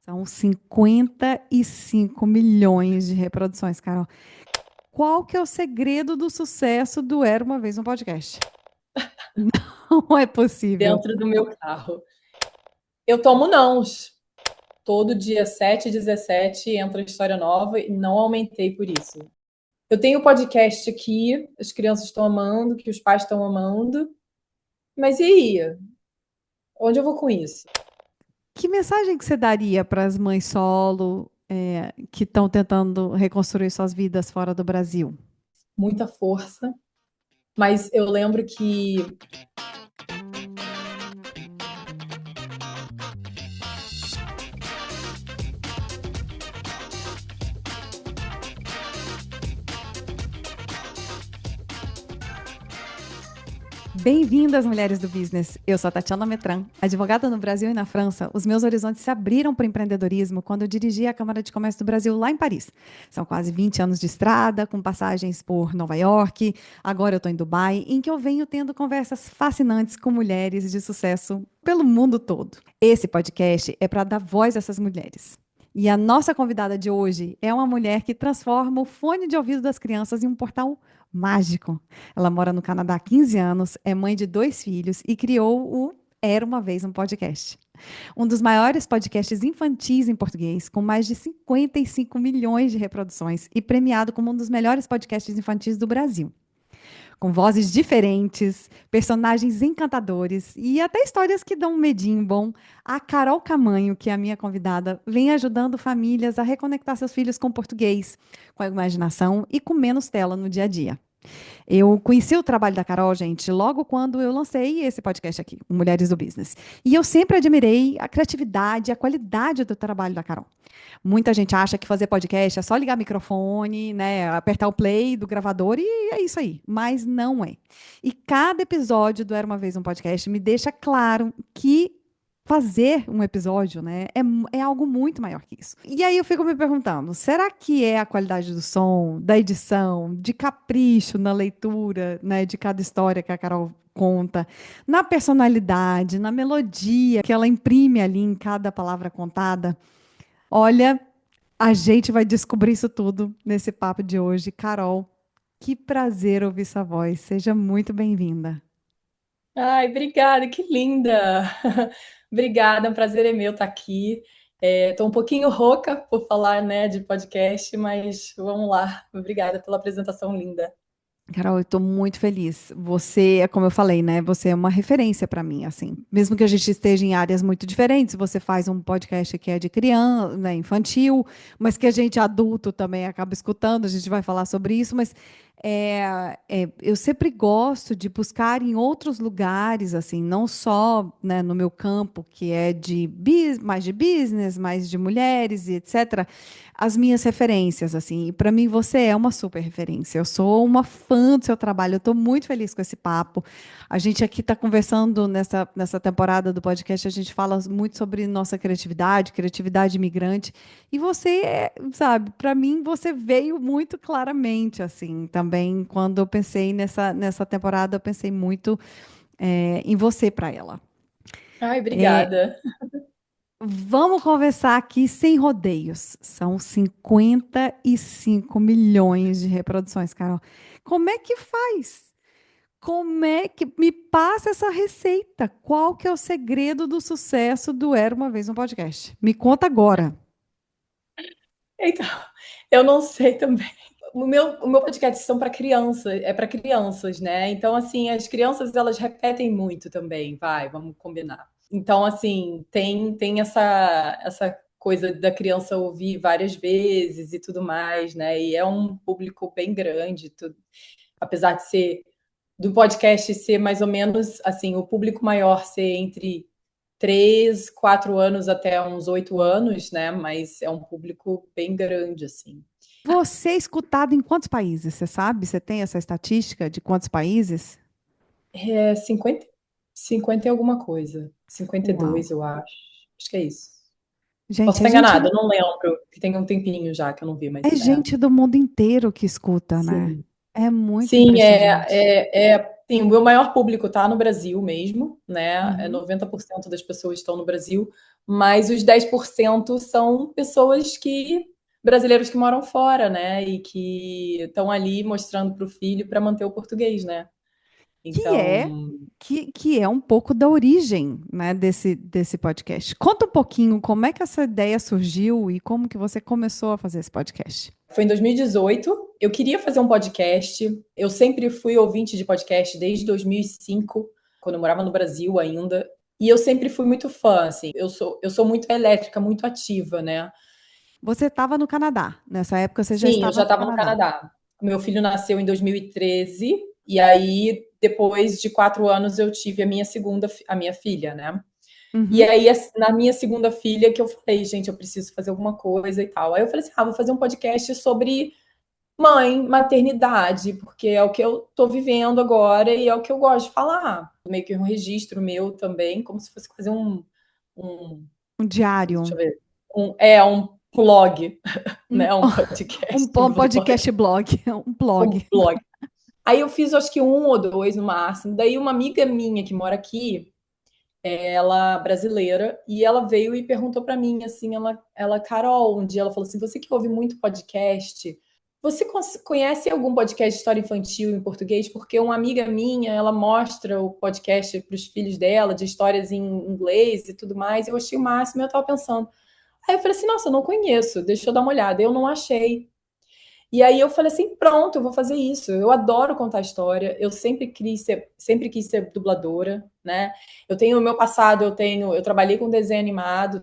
São 55 milhões de reproduções, Carol. Qual que é o segredo do sucesso do Era Uma Vez um Podcast? Não é possível. Dentro do meu carro. Eu tomo nãos. Todo dia 7 e 17 entra história nova e não aumentei por isso. Eu tenho podcast aqui, as crianças estão amando, que os pais estão amando. Mas e aí? Onde eu vou com isso? Que mensagem que você daria para as mães solo, que estão tentando reconstruir suas vidas fora do Brasil? Muita força. Mas eu lembro que Bem-vindas, mulheres do business. Eu sou a Tatiana Metran, advogada no Brasil e na França. Os meus horizontes se abriram para o empreendedorismo quando eu dirigi a Câmara de Comércio do Brasil lá em Paris. São quase 20 anos de estrada, com passagens por Nova York. Agora eu estou em Dubai, em que eu venho tendo conversas fascinantes com mulheres de sucesso pelo mundo todo. Esse podcast é para dar voz a essas mulheres. E a nossa convidada de hoje é uma mulher que transforma o fone de ouvido das crianças em um portal mágico. Ela mora no Canadá há 15 anos, é mãe de 2 filhos e criou o Era Uma Vez um Podcast. Um dos maiores podcasts infantis em português, com mais de 55 milhões de reproduções e premiado como um dos melhores podcasts infantis do Brasil. Com vozes diferentes, personagens encantadores e até histórias que dão um medinho bom, a Carol Camanho, que é a minha convidada, vem ajudando famílias a reconectar seus filhos com o português, com a imaginação e com menos tela no dia a dia. Eu conheci o trabalho da Carol, gente, logo quando eu lancei esse podcast aqui, o Mulheres do Business. E eu sempre admirei a criatividade, a qualidade do trabalho da Carol. Muita gente acha que fazer podcast é só ligar o microfone, né, apertar o play do gravador e é isso aí. Mas não é. E cada episódio do Era Uma Vez um Podcast me deixa claro que fazer um episódio, né, é algo muito maior que isso. E aí eu fico me perguntando, será que é a qualidade do som, da edição, de capricho na leitura, né, de cada história que a Carol conta, na personalidade, na melodia que ela imprime ali em cada palavra contada? Olha, a gente vai descobrir isso tudo nesse papo de hoje. Carol, que prazer ouvir sua voz. Seja muito bem-vinda. Ai, obrigada, que linda! Obrigada, um prazer é meu estar aqui. Estou um pouquinho rouca por falar, né, de podcast, mas vamos lá. Obrigada pela apresentação linda. Carol, eu estou muito feliz. Você, é como eu falei, né? Você é uma referência para mim, assim. Mesmo que a gente esteja em áreas muito diferentes, você faz um podcast que é de criança, né, infantil, mas que a gente adulto também acaba escutando. A gente vai falar sobre isso, mas eu sempre gosto de buscar em outros lugares, assim, não só, né, no meu campo, que é mais de business, mais de mulheres e etc., as minhas referências, assim. E para mim você é uma super referência. Eu sou uma fã do seu trabalho. Eu estou muito feliz com esse papo. A gente aqui está conversando nessa temporada do podcast. A gente fala muito sobre nossa criatividade, criatividade imigrante. E você, sabe, para mim você veio muito claramente, assim. Também quando eu pensei nessa temporada, eu pensei muito em você para ela. Ai, obrigada. Vamos conversar aqui sem rodeios. São 55 milhões de reproduções, Carol. Como é que faz? Como é que me passa essa receita? Qual que é o segredo do sucesso do Era Uma Vez um Podcast? Me conta agora. Então, eu não sei também. O meu podcast são para crianças, é para crianças, né? Então, assim, as crianças elas repetem muito também, vamos combinar. Então, assim, tem essa coisa da criança ouvir várias vezes e tudo mais, né? E é um público bem grande, apesar de ser do podcast ser mais ou menos assim, o público maior ser entre 3, 4 anos até uns 8 anos, né? Mas é um público bem grande, assim. Você é escutado em quantos países? Você sabe? Você tem essa estatística de quantos países? 50 e alguma coisa. Uau. 52, eu acho. Acho que é isso. Posso Gente, estar enganada, eu não lembro, que tem um tempinho já que eu não vi, é mas gente do mundo inteiro que escuta, né? sim. É muito Sim, impressionante. sim, o meu maior público está no Brasil mesmo, né? Uhum. 90% das pessoas estão no Brasil, mas os 10% são pessoas brasileiros que moram fora, né? E que estão ali mostrando para o filho para manter o português, né? Que é Então, que é um pouco da origem, né, desse podcast. Conta um pouquinho como é que essa ideia surgiu e como que você começou a fazer esse podcast. foi em 2018. Eu queria fazer um podcast. Eu sempre fui ouvinte de podcast desde 2005, quando eu morava no Brasil ainda. E eu sempre fui muito fã, assim. Eu sou muito elétrica, muito ativa, né? Você estava no Canadá. Nessa época você já Sim, eu estava já no estava no Canadá. Canadá. Meu filho nasceu em 2013, e aí, depois de 4 anos, eu tive a minha filha, né? E Uhum. aí, na minha segunda filha, que eu falei, gente, eu preciso fazer alguma coisa e tal. Aí eu falei assim, vou fazer um podcast sobre mãe, maternidade, porque é o que eu tô vivendo agora e é o que eu gosto de falar. Meio que um registro meu também, como se fosse fazer um Um deixa diário. eu ver, um blog, Um, né? Um podcast, um podcast blog. Um blog. um blog. Aí eu fiz acho que 1 ou 2 no máximo. Daí uma amiga minha que mora aqui, ela brasileira, e ela veio e perguntou para mim assim, Carol, um dia ela falou assim: "Você que ouve muito podcast, você conhece algum podcast de história infantil em português? Porque uma amiga minha, ela mostra o podcast para os filhos dela de histórias em inglês e tudo mais". Eu achei o máximo, eu estava pensando. Aí eu falei assim: "Nossa, eu não conheço, deixa eu dar uma olhada". Eu não achei. E aí eu falei assim, pronto, eu vou fazer isso. Eu adoro contar história. Eu sempre quis ser dubladora, né? Eu tenho o meu passado, eu trabalhei com desenho animado,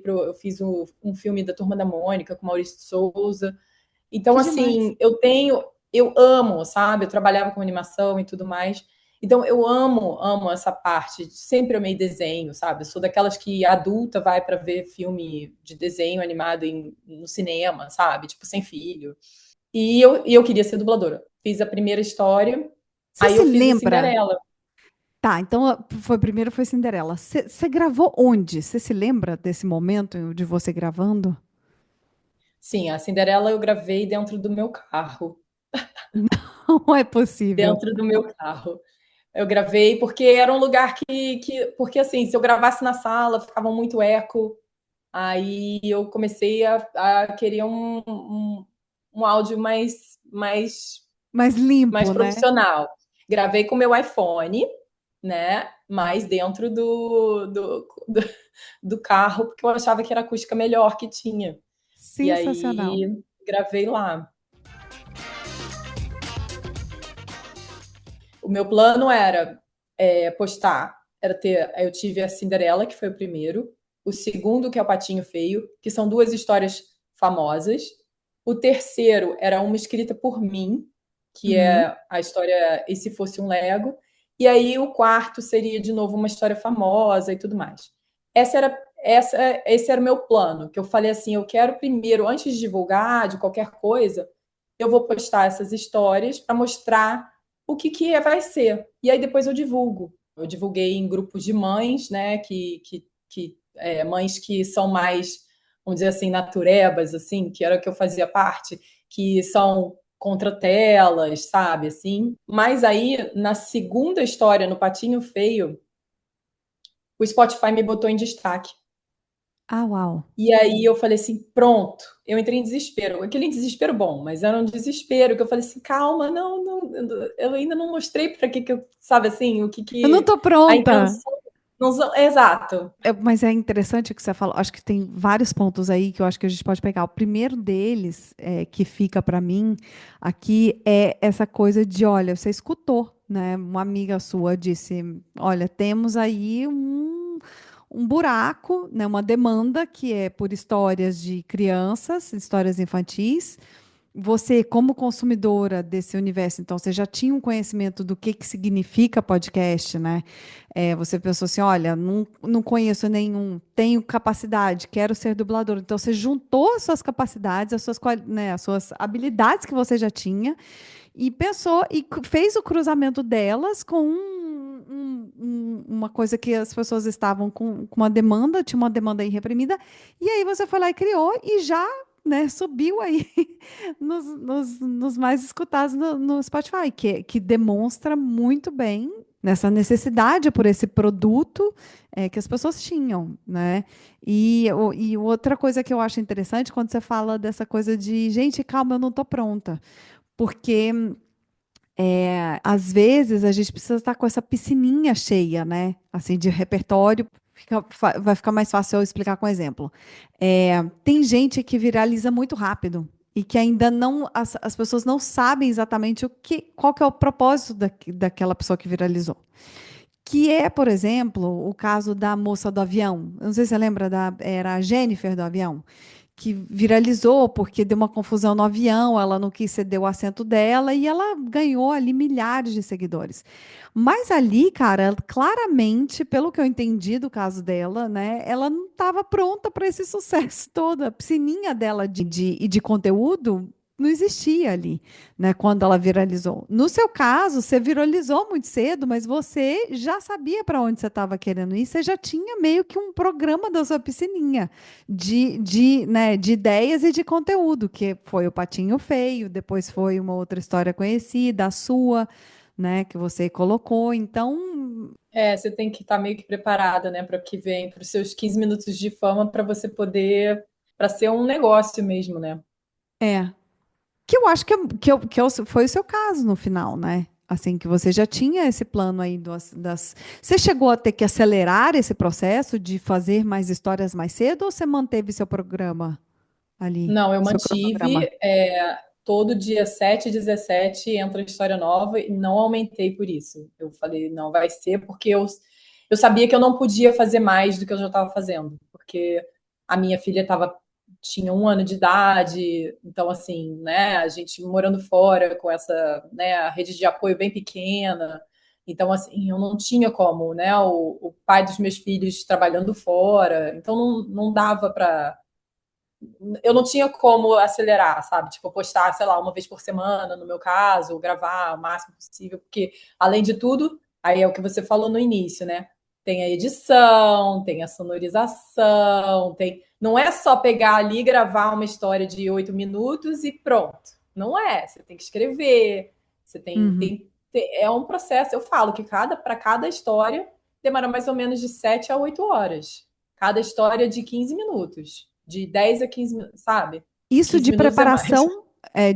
eu fiz um filme da Turma da Mônica com Maurício de Souza. Então, Que demais. assim, eu amo, sabe? Eu trabalhava com animação e tudo mais. Então, eu amo essa parte. Sempre amei desenho, sabe? Eu sou daquelas que adulta vai para ver filme de desenho animado no cinema, sabe? Tipo, sem filho. E eu queria ser dubladora. Fiz a primeira história, Você aí se eu fiz a lembra? Cinderela. Tá, então primeiro foi Cinderela. Você gravou onde? Você se lembra desse momento de você gravando? Sim, a Cinderela eu gravei dentro do meu carro. Não é possível. Dentro do meu carro. Eu gravei porque era um lugar porque assim, se eu gravasse na sala, ficava muito eco. Aí eu comecei a querer um áudio Mais mais limpo, né? profissional. Gravei com meu iPhone, né? Mais dentro do carro, porque eu achava que era a acústica melhor que tinha. E Sensacional. aí gravei lá. O meu plano era postar, eu tive a Cinderela, que foi o primeiro, o segundo, que é o Patinho Feio, que são duas histórias famosas. O terceiro era uma escrita por mim, que Uhum. é a história E Se Fosse um Lego. E aí o quarto seria, de novo, uma história famosa e tudo mais. Esse era o meu plano, que eu falei assim, eu quero primeiro, antes de divulgar de qualquer coisa, eu vou postar essas histórias para mostrar o que vai ser. E aí depois eu divulgo. Eu divulguei em grupos de mães, né? Mães que são mais, vamos dizer assim, naturebas, assim, que era o que eu fazia parte, que são contra telas, sabe, assim. Mas aí, na segunda história, no Patinho Feio, o Spotify me botou em destaque. Ah, uau. E aí eu falei assim, pronto. Eu entrei em desespero. Aquele desespero bom, mas era um desespero que eu falei assim, calma, não, eu ainda não mostrei para que eu, sabe assim, o que Eu não que tô a pronta. intenção, não, exato. Mas é interessante o que você falou. Acho que tem vários pontos aí que eu acho que a gente pode pegar. O primeiro deles, que fica para mim aqui, é essa coisa de, olha, você escutou, né? Uma amiga sua disse, olha, temos aí um buraco, né? Uma demanda que é por histórias de crianças, histórias infantis. Você, como consumidora desse universo, então, você já tinha um conhecimento do que significa podcast, né? Você pensou assim, olha, não conheço nenhum, tenho capacidade, quero ser dublador. Então, você juntou as suas capacidades, né, as suas habilidades que você já tinha e pensou e fez o cruzamento delas com uma coisa que as pessoas estavam com uma demanda, tinha uma demanda aí reprimida, e aí você foi lá e criou e já, né, subiu aí nos mais escutados no Spotify, que demonstra muito bem nessa necessidade por esse produto que as pessoas tinham, né? E outra coisa que eu acho interessante quando você fala dessa coisa de, gente, calma, eu não estou pronta, porque às vezes a gente precisa estar com essa piscininha cheia, né? Assim, de repertório, vai ficar mais fácil eu explicar com exemplo. Tem gente que viraliza muito rápido e que ainda não, as pessoas não sabem exatamente qual que é o propósito daquela pessoa que viralizou. Que é, por exemplo, o caso da moça do avião. Eu não sei se você lembra era a Jennifer do avião, que viralizou porque deu uma confusão no avião, ela não quis ceder o assento dela e ela ganhou ali milhares de seguidores. Mas ali, cara, claramente, pelo que eu entendi do caso dela, né, ela não estava pronta para esse sucesso todo. A piscininha dela de conteúdo não existia ali, né, quando ela viralizou. No seu caso, você viralizou muito cedo, mas você já sabia para onde você estava querendo ir, você já tinha meio que um programa da sua piscininha né, de ideias e de conteúdo, que foi o Patinho Feio, depois foi uma outra história conhecida, a sua, né, que você colocou. Então, Você tem que estar meio que preparada, né, para o que vem, para os seus 15 minutos de fama, para você poder, para ser um negócio mesmo, né? é, que eu acho foi o seu caso no final, né? Assim, que você já tinha esse plano aí Você chegou a ter que acelerar esse processo de fazer mais histórias mais cedo ou você manteve seu programa ali, Não, eu seu mantive cronograma? todo dia 7 e 17 entra história nova e não aumentei por isso. Eu falei, não vai ser, porque eu sabia que eu não podia fazer mais do que eu já estava fazendo, porque a minha filha tinha 1 ano de idade, então assim, né, a gente morando fora com essa, né, a rede de apoio bem pequena, então assim, eu não tinha como, né, o pai dos meus filhos trabalhando fora, então não dava para eu não tinha como acelerar, sabe? Tipo, postar, sei lá, uma vez por semana, no meu caso, gravar o máximo possível, porque, além de tudo, aí é o que você falou no início, né? Tem a edição, tem a sonorização, tem. Não é só pegar ali, gravar uma história de 8 minutos e pronto. Não é. Você tem que escrever, você Uhum. é um processo. Eu falo que para cada história demora mais ou menos de 7 a 8 horas. Cada história de 15 minutos. De 10 a 15 minutos, sabe? Isso 15 minutos é mais.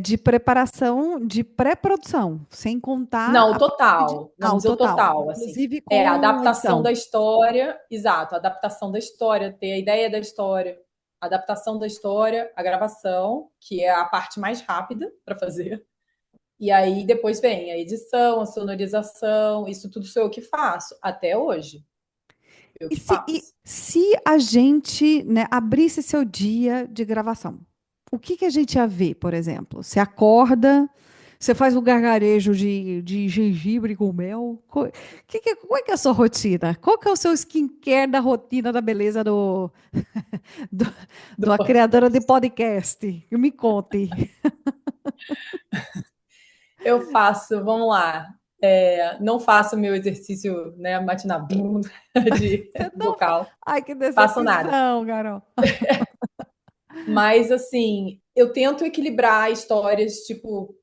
de preparação, de pré-produção, sem contar Não, o a parte de. total. Ah, Vamos o dizer o total. total, assim. Inclusive É a com adaptação edição. da história, exato, a adaptação da história, ter a ideia da história, a adaptação da história, a gravação, que é a parte mais rápida para fazer. E aí depois vem a edição, a sonorização, isso tudo sou eu que faço, até hoje. Eu que E faço. se a gente, né, abrisse seu dia de gravação, o que que a gente ia ver, por exemplo? Você acorda, você faz um gargarejo de gengibre com mel? Qual é que é a sua rotina? Qual que é o seu skincare da rotina da beleza do, Do da criadora de podcast. podcast? Me conte. Eu faço, vamos lá. Não faço meu exercício, né, matinal de Você não fa... vocal, Ai, que faço nada. decepção, Carol. Mas assim, eu tento equilibrar histórias, tipo,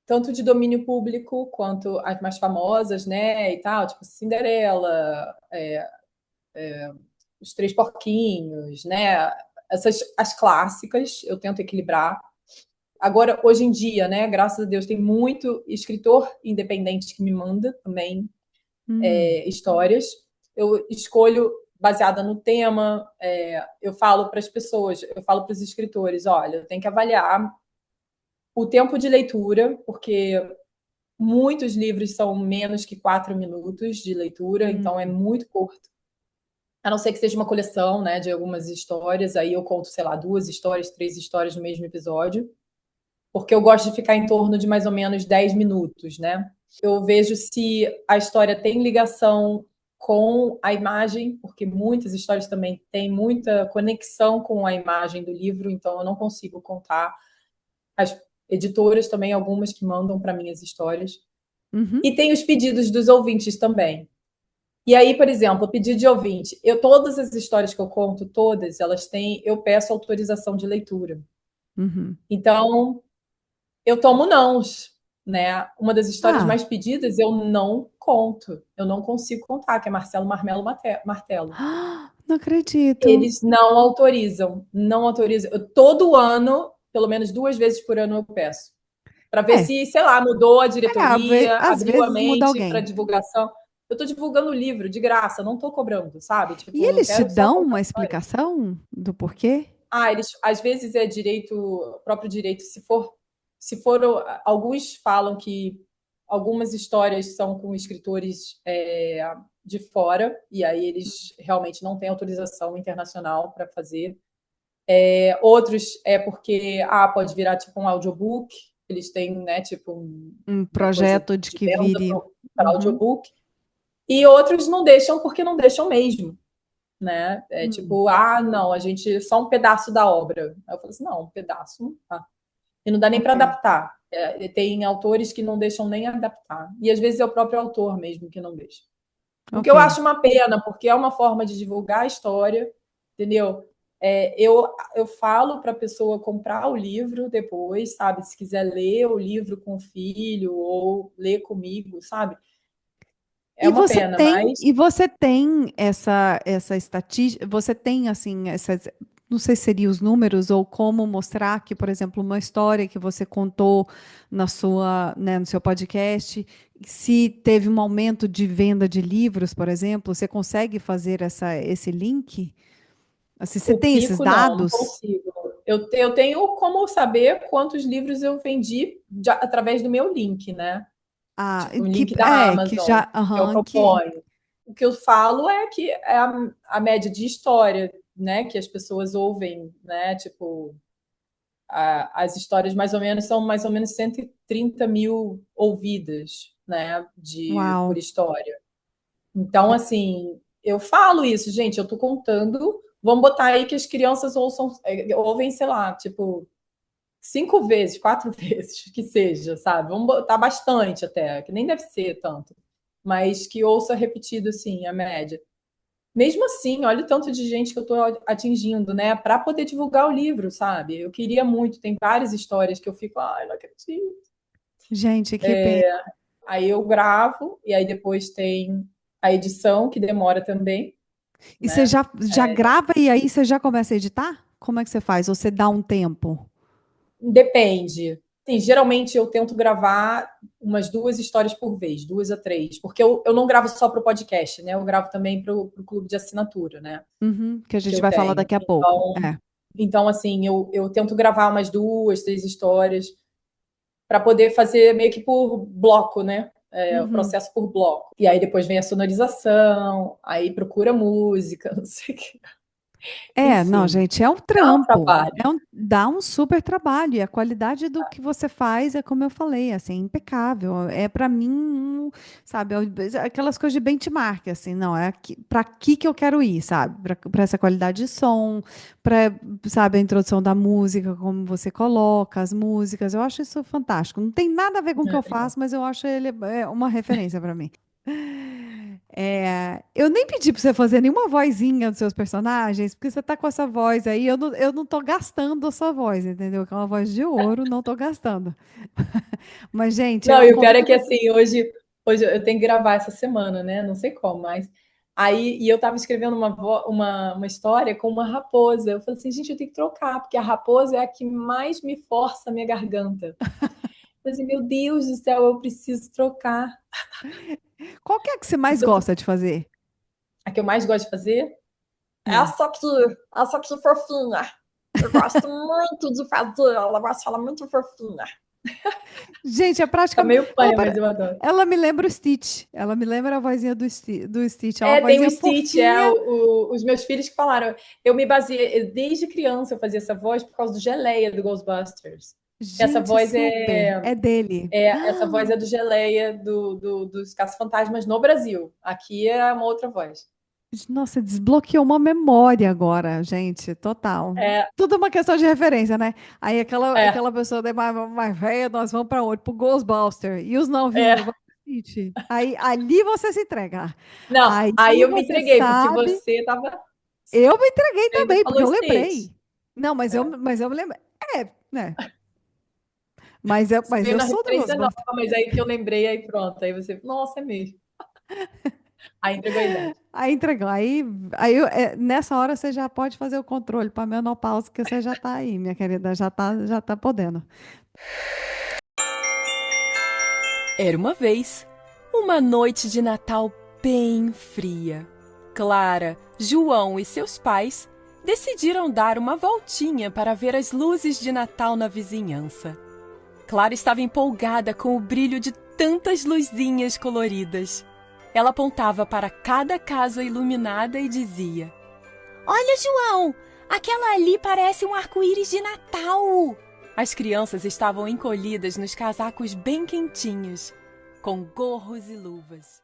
tanto de domínio público quanto as mais famosas, né, e tal, tipo Cinderela, Os Três Porquinhos, né, as clássicas, eu tento equilibrar. Agora, hoje em dia, né, graças a Deus, tem muito escritor independente que me manda também histórias. Eu escolho baseada no tema. Eu falo para as pessoas, eu falo para os escritores, olha, tem que avaliar o tempo de leitura, porque muitos livros são menos que 4 minutos de leitura, então é Hum, muito curto. A não ser que seja uma coleção, né, de algumas histórias, aí eu conto, sei lá, 2 histórias, 3 histórias no mesmo episódio, porque eu gosto de ficar em torno de mais ou menos 10 minutos, né? Eu vejo se a história tem ligação com a imagem, porque muitas histórias também têm muita conexão com a imagem do livro, então eu não consigo contar. As editoras também, algumas que mandam para mim as histórias. uhum, E tem os pedidos dos ouvintes também. E aí, por exemplo, pedido de ouvinte. Todas as histórias que eu conto, todas, elas têm, eu peço autorização de leitura. uhum. Então, eu tomo nãos, né? Uma das histórias Ah, mais pedidas eu não conto. Eu não consigo contar, que é Marcelo Marmelo Martelo. Não acredito. Eles não autorizam, não autorizam. Todo ano, pelo menos 2 vezes por ano, eu peço. Para ver É, se, sei lá, mudou a diretoria, às abriu a vezes muda mente para alguém. divulgação. Eu estou divulgando o livro de graça, não estou cobrando, sabe? E Tipo, eu eles te quero só dão contar uma a história. explicação do porquê? Eles, às vezes é direito, próprio direito, se for, alguns falam que algumas histórias são com escritores de fora, e aí eles realmente não têm autorização internacional para fazer. Outros é porque pode virar tipo um audiobook, eles têm, né, tipo Um uma coisa projeto de de que venda vire. para Uhum. audiobook, e outros não deixam porque não deixam mesmo, né? É Hum, tipo, não, a gente só um pedaço da obra. Aí eu falo assim, não, um pedaço não tá. E não dá nem para ok, adaptar. Tem autores que não deixam nem adaptar. E às vezes é o próprio autor mesmo que não deixa. O que ok. eu acho uma pena, porque é uma forma de divulgar a história, entendeu? Eu falo para a pessoa comprar o livro depois, sabe? Se quiser ler o livro com o filho ou ler comigo, sabe? É uma pena, mas E você tem essa estatística, você tem assim essas, não sei se seriam os números ou como mostrar que, por exemplo, uma história que você contou no seu podcast, se teve um aumento de venda de livros, por exemplo, você consegue fazer esse link? Assim, você o tem esses pico não dados? consigo. Eu tenho como saber quantos livros eu vendi através do meu link, né? Ah, Tipo, o link da que Amazon, já, que eu aham, que proponho. O que eu falo é que é a média de história, né? Que as pessoas ouvem, né? Tipo, as histórias mais ou menos são mais ou menos 130 mil ouvidas, né? Por uau. história. Então, assim, eu falo isso, gente, eu tô contando. Vamos botar aí que as crianças ouvem, sei lá, tipo, 5 vezes, 4 vezes, que seja, sabe? Vamos botar bastante até, que nem deve ser tanto, mas que ouça repetido, assim, a média. Mesmo assim, olha o tanto de gente que eu estou atingindo, né? Para poder divulgar o livro, sabe? Eu queria muito, tem várias histórias que eu fico, ai, não acredito. Gente, que pena. Aí eu gravo, e aí depois tem a edição, que demora também, E você né? já grava e aí você já começa a editar? Como é que você faz? Ou você dá um tempo? Depende. Sim, geralmente eu tento gravar umas 2 histórias por vez, 2 a 3, porque eu não gravo só para o podcast, né? Eu gravo também para o clube de assinatura, né? Uhum, que a Que gente eu vai falar tenho. daqui a pouco. É. Então assim, eu tento gravar umas 2, 3 histórias para poder fazer meio que por bloco, né? O Uhum. processo por bloco. E aí depois vem a sonorização, aí procura música, não sei o que. É, não, Enfim, gente, é um dá um trampo, trabalho. dá um super trabalho e a qualidade do que você faz é como eu falei, assim, impecável. É para mim, sabe, aquelas coisas de benchmark, assim, não, é para aqui que eu quero ir, sabe? Para essa qualidade de som, para, sabe, a introdução da música, como você coloca as músicas, eu acho isso fantástico. Não tem nada a ver com o que eu faço, mas eu acho ele uma referência para mim. É, eu nem pedi pra você fazer nenhuma vozinha dos seus personagens, porque você tá com essa voz aí, eu não tô gastando a sua voz, entendeu? Que é uma voz de ouro, não tô gastando. Mas, gente, Não, eu e o pior é convido que você. assim, hoje eu tenho que gravar essa semana, né? Não sei como, mas aí e eu tava escrevendo uma história com uma raposa. Eu falei assim, gente, eu tenho que trocar, porque a raposa é a que mais me força a minha garganta. Eu falei assim, meu Deus do céu, eu preciso trocar. Qual que é que você mais Isso gosta de fazer? a que eu mais gosto de fazer. É. Essa aqui fofinha. Eu gosto muito de fazer ela, eu acho ela muito fofinha. Gente, é Tá praticamente. meio panha, mas eu adoro. Ela me lembra o Stitch. Ela me lembra a vozinha do Stitch. É uma Tem o vozinha Stitch, fofinha. os meus filhos que falaram. Eu me baseei, desde criança eu fazia essa voz por causa do Geleia do Ghostbusters. Essa Gente, voz super. É dele. essa voz é do Geleia dos Caça-Fantasmas no Brasil. Aqui é uma outra voz. Nossa, desbloqueou uma memória agora, gente, total. É, Tudo uma questão de referência, né? Aí é, aquela pessoa mais velha, nós vamos para onde? Pro Ghostbuster. E os novinhos, é. vamos pro Stitch. Aí ali você se entrega. Não, Aí aí eu me você entreguei, porque sabe. você tava. Eu me entreguei Você ainda também, porque falou eu Stitch. lembrei. Não, É. mas eu me lembrei. É, né? Você Mas veio eu na sou do referência nova, Ghostbuster. mas aí que eu lembrei, aí pronto. Aí você, nossa, é mesmo. Aí entregou a idade. Aí entregou. Nessa hora você já pode fazer o controle para menopausa, que você já está aí, minha querida, já tá podendo. Era uma vez uma noite de Natal bem fria. Clara, João e seus pais decidiram dar uma voltinha para ver as luzes de Natal na vizinhança. Clara estava empolgada com o brilho de tantas luzinhas coloridas. Ela apontava para cada casa iluminada e dizia: Olha, João, aquela ali parece um arco-íris de Natal. As crianças estavam encolhidas nos casacos bem quentinhos, com gorros e luvas.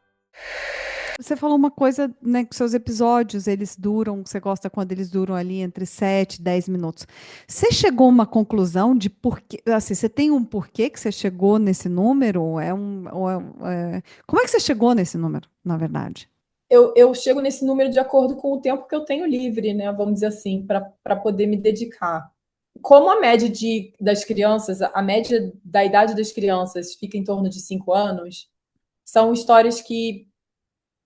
Você falou uma coisa, né, que seus episódios, eles duram, você gosta quando eles duram ali entre 7 e 10 minutos. Você chegou a uma conclusão de porquê, assim, você tem um porquê que você chegou nesse número? Como é que você chegou nesse número, na verdade? Eu chego nesse número de acordo com o tempo que eu tenho livre, né? Vamos dizer assim, para poder me dedicar. Como a média das crianças, a média da idade das crianças fica em torno de 5 anos, são histórias que,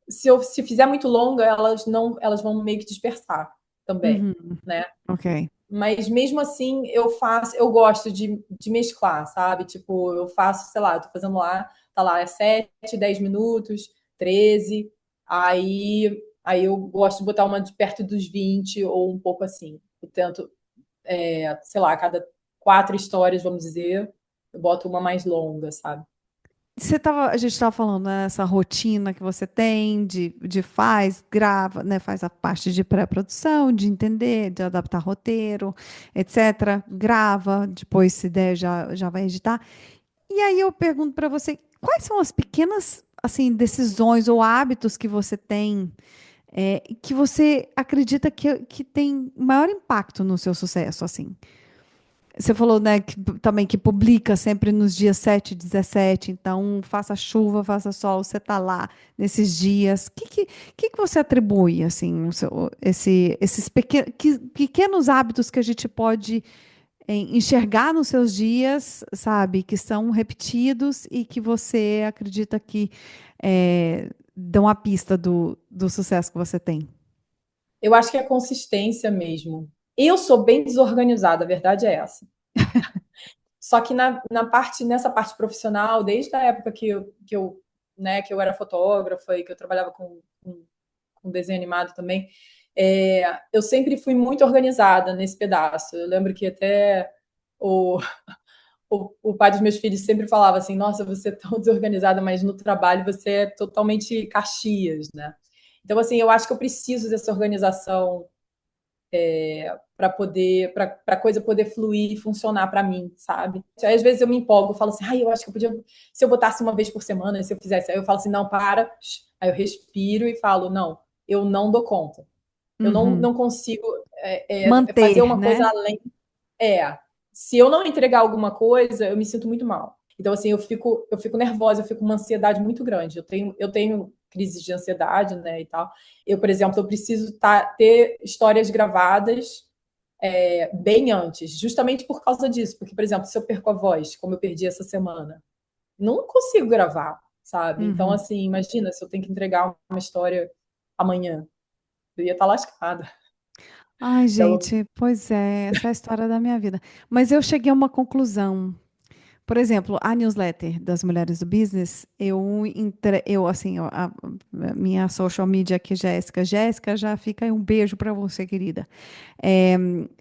se fizer muito longa, elas vão meio que dispersar também, Uhum, né? ok. Mas mesmo assim, eu gosto de mesclar, sabe? Tipo, eu faço, sei lá, eu tô fazendo lá, tá lá, é 7, 10 minutos, 13. Aí eu gosto de botar uma de perto dos 20 ou um pouco assim. Eu tento, sei lá, a cada 4 histórias, vamos dizer, eu boto uma mais longa, sabe? A gente estava falando, né, essa rotina que você tem de faz, grava, né, faz a parte de pré-produção, de entender, de adaptar roteiro, etc. Grava, depois, se der, já vai editar. E aí eu pergunto para você, quais são as pequenas, assim, decisões ou hábitos que você tem, que você acredita que tem maior impacto no seu sucesso, assim? Você falou, né, também que publica sempre nos dias 7 e 17, então faça chuva, faça sol, você está lá nesses dias. Que você atribui, assim, esses pequenos hábitos que a gente pode enxergar nos seus dias, sabe, que são repetidos e que você acredita que dão a pista do sucesso que você tem? Eu acho que é consistência mesmo. Eu sou bem desorganizada, a verdade é essa. Só que nessa parte profissional, desde a época que eu era fotógrafa e que eu trabalhava com desenho animado também, eu sempre fui muito organizada nesse pedaço. Eu lembro que até o, o pai dos meus filhos sempre falava assim: Nossa, você é tão desorganizada, mas no trabalho você é totalmente Caxias, né? Então, assim, eu acho que eu preciso dessa organização para a coisa poder fluir e funcionar para mim, sabe? Aí, às vezes eu me empolgo, eu falo assim, eu acho que eu podia, se eu botasse uma vez por semana, se eu fizesse, aí eu falo assim, não, para, aí eu respiro e falo, não, eu não dou conta, eu Uhum. não consigo fazer Manter, uma coisa né? além, se eu não entregar alguma coisa, eu me sinto muito mal. Então, assim, eu fico nervosa, eu fico com uma ansiedade muito grande. Eu tenho crises de ansiedade, né, e tal. Eu, por exemplo, eu preciso ter histórias gravadas bem antes, justamente por causa disso. Porque, por exemplo, se eu perco a voz, como eu perdi essa semana, não consigo gravar, sabe? Então, Uhum. assim, imagina se eu tenho que entregar uma história amanhã. Eu ia estar lascada. Ai, Então, gente, pois é, essa é a história da minha vida. Mas eu cheguei a uma conclusão. Por exemplo, a newsletter das Mulheres do Business, assim, ó, a minha social media aqui, Jéssica, já fica aí um beijo para você, querida. É,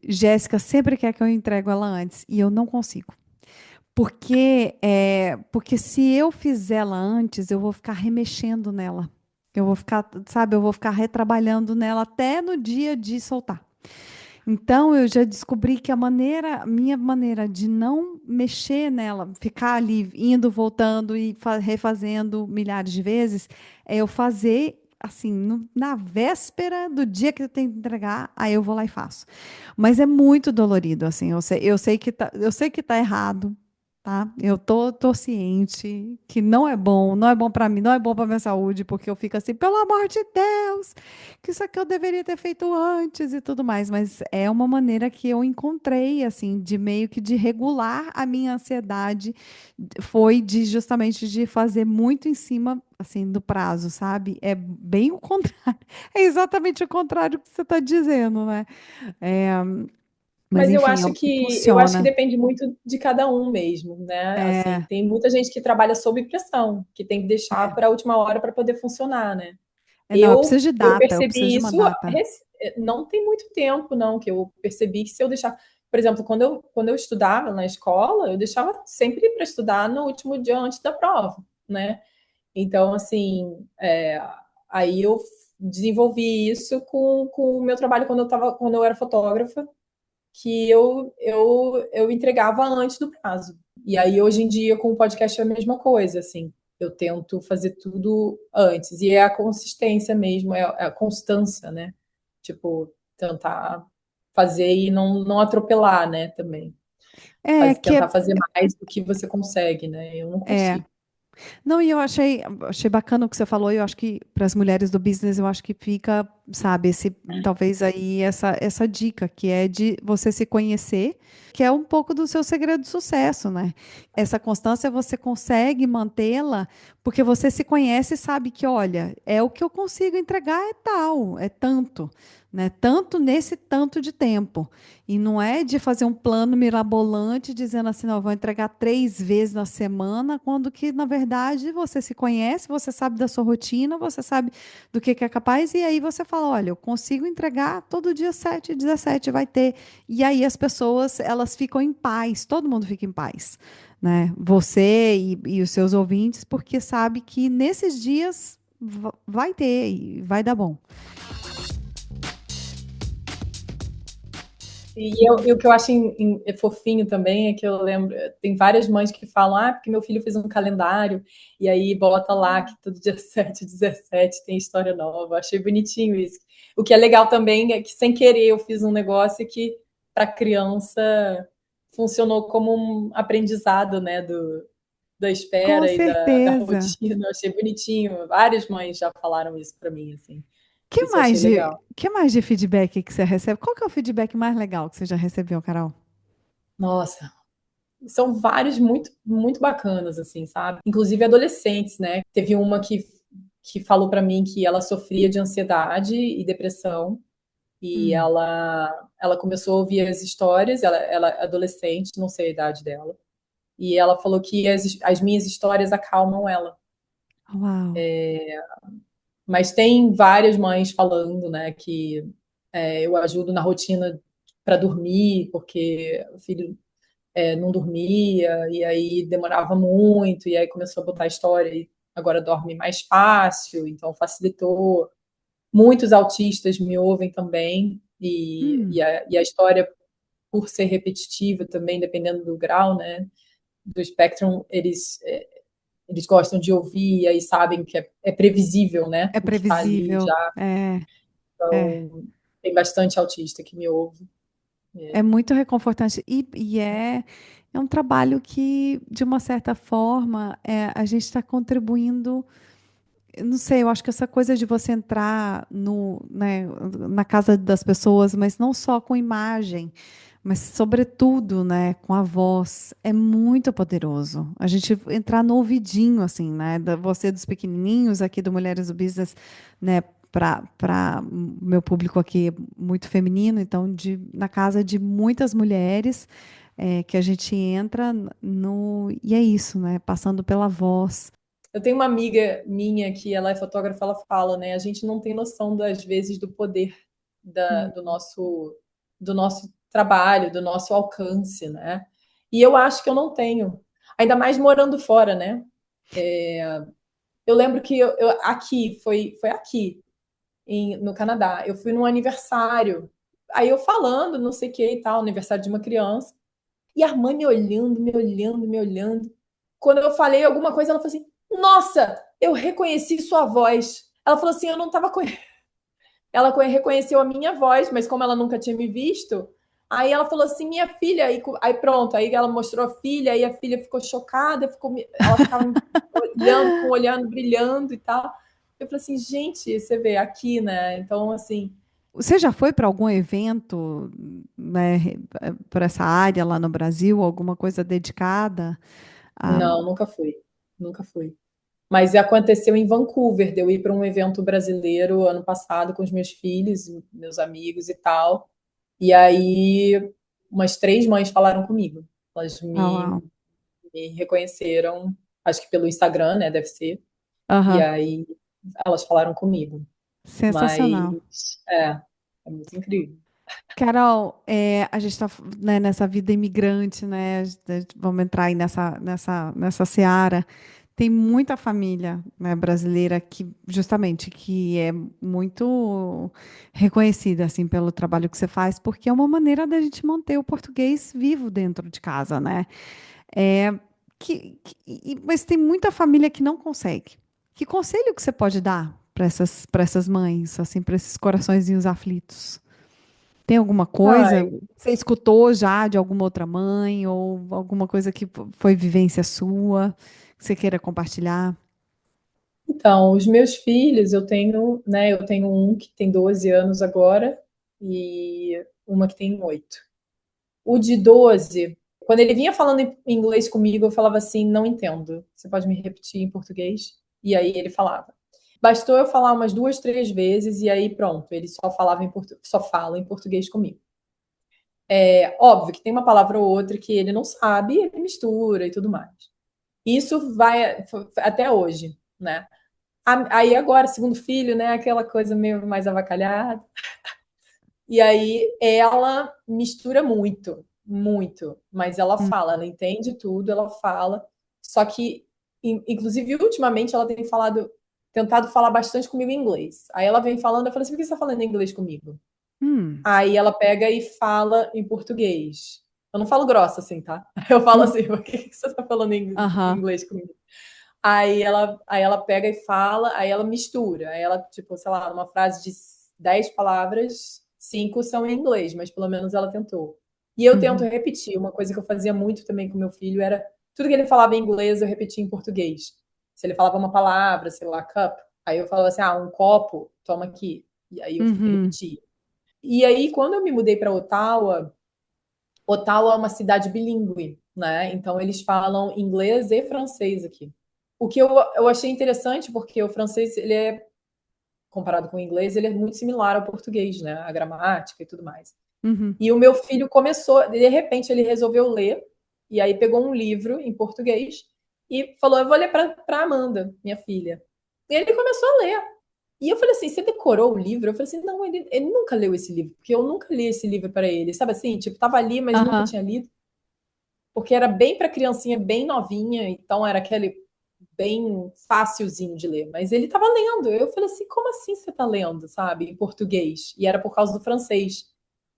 Jéssica sempre quer que eu entregue ela antes e eu não consigo. Porque se eu fizer ela antes, eu vou ficar remexendo nela. Eu vou ficar, sabe, eu vou ficar retrabalhando nela até no dia de soltar. Então, eu já descobri que minha maneira de não mexer nela, ficar ali indo, voltando e refazendo milhares de vezes, é eu fazer assim, na véspera do dia que eu tenho que entregar, aí eu vou lá e faço. Mas é muito dolorido, assim, eu sei que tá errado, tá? Eu tô ciente que não é bom para mim, não é bom para minha saúde, porque eu fico assim, pelo amor de Deus, que isso aqui eu deveria ter feito antes e tudo mais, mas é uma maneira que eu encontrei, assim, de meio que de regular a minha ansiedade, foi de justamente de fazer muito em cima, assim, do prazo, sabe? É bem o contrário, é exatamente o contrário que você está dizendo, né? É, mas Mas enfim, eu acho que funciona. depende muito de cada um mesmo, né? Assim, É, tem muita gente que trabalha sob pressão, que tem que deixar é. para a última hora para poder funcionar, né? Não, eu preciso de Eu data, eu preciso percebi de uma isso data. não tem muito tempo, não, que eu percebi que se eu deixar, por exemplo, quando eu estudava na escola, eu deixava sempre para estudar no último dia antes da prova, né? Então, assim, aí eu desenvolvi isso com o meu trabalho quando eu era fotógrafa, que eu entregava antes do prazo. E aí, hoje em dia, com o podcast é a mesma coisa, assim. Eu tento fazer tudo antes. E é a consistência mesmo, é a constância, né? Tipo, tentar fazer e não atropelar, né? Também. É que Tentar fazer mais do que você consegue, né? Eu não é, consigo. não, e eu achei bacana o que você falou, e eu acho que para as mulheres do business, eu acho que fica, sabe, talvez aí essa dica, que é de você se conhecer, que é um pouco do seu segredo do sucesso, né? Essa constância você consegue mantê-la porque você se conhece e sabe que, olha, é o que eu consigo entregar é tal, é tanto, né? Tanto nesse tanto de tempo. E não é de fazer um plano mirabolante dizendo assim, não, eu vou entregar 3 vezes na semana, quando que, na verdade, você se conhece, você sabe da sua rotina, você sabe do que é capaz, e aí você fala, olha, eu consigo entregar todo dia 7, 17 vai ter. E aí as pessoas, elas ficam em paz, todo mundo fica em paz, né? Você e os seus ouvintes, porque sabe que nesses dias vai ter e vai dar bom. E o que eu acho fofinho também é que eu lembro, tem várias mães que falam, porque meu filho fez um calendário, e aí bota lá que todo dia 7, 17 tem história nova. Achei bonitinho isso. O que é legal também é que, sem querer, eu fiz um negócio que, para criança, funcionou como um aprendizado, né, da Com espera e da certeza. rotina. Eu achei bonitinho. Várias mães já falaram isso para mim, assim. Que Isso eu achei mais de, legal. que mais de feedback que você recebe? Qual que é o feedback mais legal que você já recebeu, Carol? Nossa, são vários muito, muito bacanas, assim, sabe? Inclusive adolescentes, né? Teve uma que falou para mim que ela sofria de ansiedade e depressão, e Hum. ela começou a ouvir as histórias, ela é adolescente, não sei a idade dela, e ela falou que as minhas histórias acalmam ela. Uau. Mas tem várias mães falando, né, que eu ajudo na rotina para dormir, porque o filho não dormia, e aí demorava muito, e aí começou a botar história e agora dorme mais fácil, então facilitou. Muitos autistas me ouvem também, Hum. e a história, por ser repetitiva também, dependendo do grau, né, do Spectrum, eles gostam de ouvir e aí sabem que é previsível, né, É o que está ali previsível. já. É. Então, tem bastante autista que me ouve. É muito reconfortante. E é um trabalho que, de uma certa forma, a gente está contribuindo. Eu não sei, eu acho que essa coisa de você entrar no, né, na casa das pessoas, mas não só com imagem, mas sobretudo, né, com a voz, é muito poderoso. A gente entrar no ouvidinho, assim, né, você dos pequenininhos aqui do Mulheres do Business, né, para meu público aqui muito feminino, então na casa de muitas mulheres que a gente entra no e é isso, né, passando pela voz. Eu tenho uma amiga minha que ela é fotógrafa, ela fala, né? A gente não tem noção das vezes do poder Hum. do nosso trabalho, do nosso alcance, né? E eu acho que eu não tenho, ainda mais morando fora, né? Eu lembro que aqui foi aqui no Canadá. Eu fui num aniversário, aí eu falando, não sei o que e tal, aniversário de uma criança, e a mãe me olhando, me olhando, me olhando. Quando eu falei alguma coisa, ela falou assim: Nossa, eu reconheci sua voz. Ela falou assim: Eu não estava. Ela reconheceu a minha voz, mas como ela nunca tinha me visto, Aí ela falou assim, minha filha, aí pronto, aí ela mostrou a filha, aí a filha ficou chocada, ela ficava olhando, com o olhando brilhando e tal. Eu falei assim, gente, você vê aqui, né? Então, assim, Você já foi para algum evento, né, para essa área lá no Brasil, alguma coisa dedicada a... não, nunca fui, nunca fui. Mas aconteceu em Vancouver, de eu ir para um evento brasileiro ano passado com os meus filhos, meus amigos e tal. E aí, umas 3 mães falaram comigo. Elas Ah, uau. me reconheceram, acho que pelo Instagram, né? Deve ser. E Aham. aí, elas falaram comigo. Sensacional. Mas, é muito incrível. Carol, a gente está nessa vida imigrante, né? Vamos entrar aí nessa seara. Tem muita família, né, brasileira que justamente que é muito reconhecida assim pelo trabalho que você faz, porque é uma maneira da gente manter o português vivo dentro de casa, né? É, mas tem muita família que não consegue. Que conselho que você pode dar para essas mães, assim, para esses coraçõezinhos aflitos? Tem alguma coisa Ai, que você escutou já de alguma outra mãe ou alguma coisa que foi vivência sua que você queira compartilhar? então, os meus filhos, eu tenho um que tem 12 anos agora e uma que tem 8. O de 12, quando ele vinha falando em inglês comigo, eu falava assim, não entendo. Você pode me repetir em português? E aí ele falava. Bastou eu falar umas 2, 3 vezes e aí pronto, ele só fala em português comigo. É óbvio que tem uma palavra ou outra que ele não sabe, ele mistura e tudo mais. Isso vai até hoje, né? Aí agora, segundo filho, né, aquela coisa meio mais avacalhada. E aí ela mistura muito, muito, mas ela Hum. fala, ela entende tudo, ela fala. Só que, inclusive, ultimamente ela tem tentado falar bastante comigo em inglês. Aí ela vem falando, eu falo assim, por que você está falando inglês comigo? Hum. Aí ela pega e fala em português. Eu não falo grossa assim, tá? Eu falo Hum. assim, por que você está falando em Aham. inglês comigo? Aí ela pega e fala, aí ela mistura. Aí ela, tipo, sei lá, numa frase de 10 palavras, 5 são em inglês, mas pelo menos ela tentou. E eu tento Uhum. repetir. Uma coisa que eu fazia muito também com meu filho era tudo que ele falava em inglês eu repetia em português. Se ele falava uma palavra, sei lá, cup, aí eu falava assim, um copo, toma aqui. E aí eu Uhum. repetia. E aí, quando eu me mudei para Ottawa, Ottawa é uma cidade bilíngue, né? Então eles falam inglês e francês aqui. O que eu achei interessante, porque o francês, ele é, comparado com o inglês, ele é muito similar ao português, né? A gramática e tudo mais. Uhum. E o meu filho começou, de repente, ele resolveu ler, e aí pegou um livro em português e falou: Eu vou ler para Amanda, minha filha. E ele começou a ler. E eu falei assim: Você decorou o livro? Eu falei assim: Não, ele nunca leu esse livro, porque eu nunca li esse livro para ele. Sabe assim? Tipo, tava ali, mas nunca Aham. tinha lido porque era bem para criancinha, bem novinha, então era aquele bem facilzinho de ler. Mas ele estava lendo. Eu falei assim: como assim você está lendo, sabe, em português? E era por causa do francês.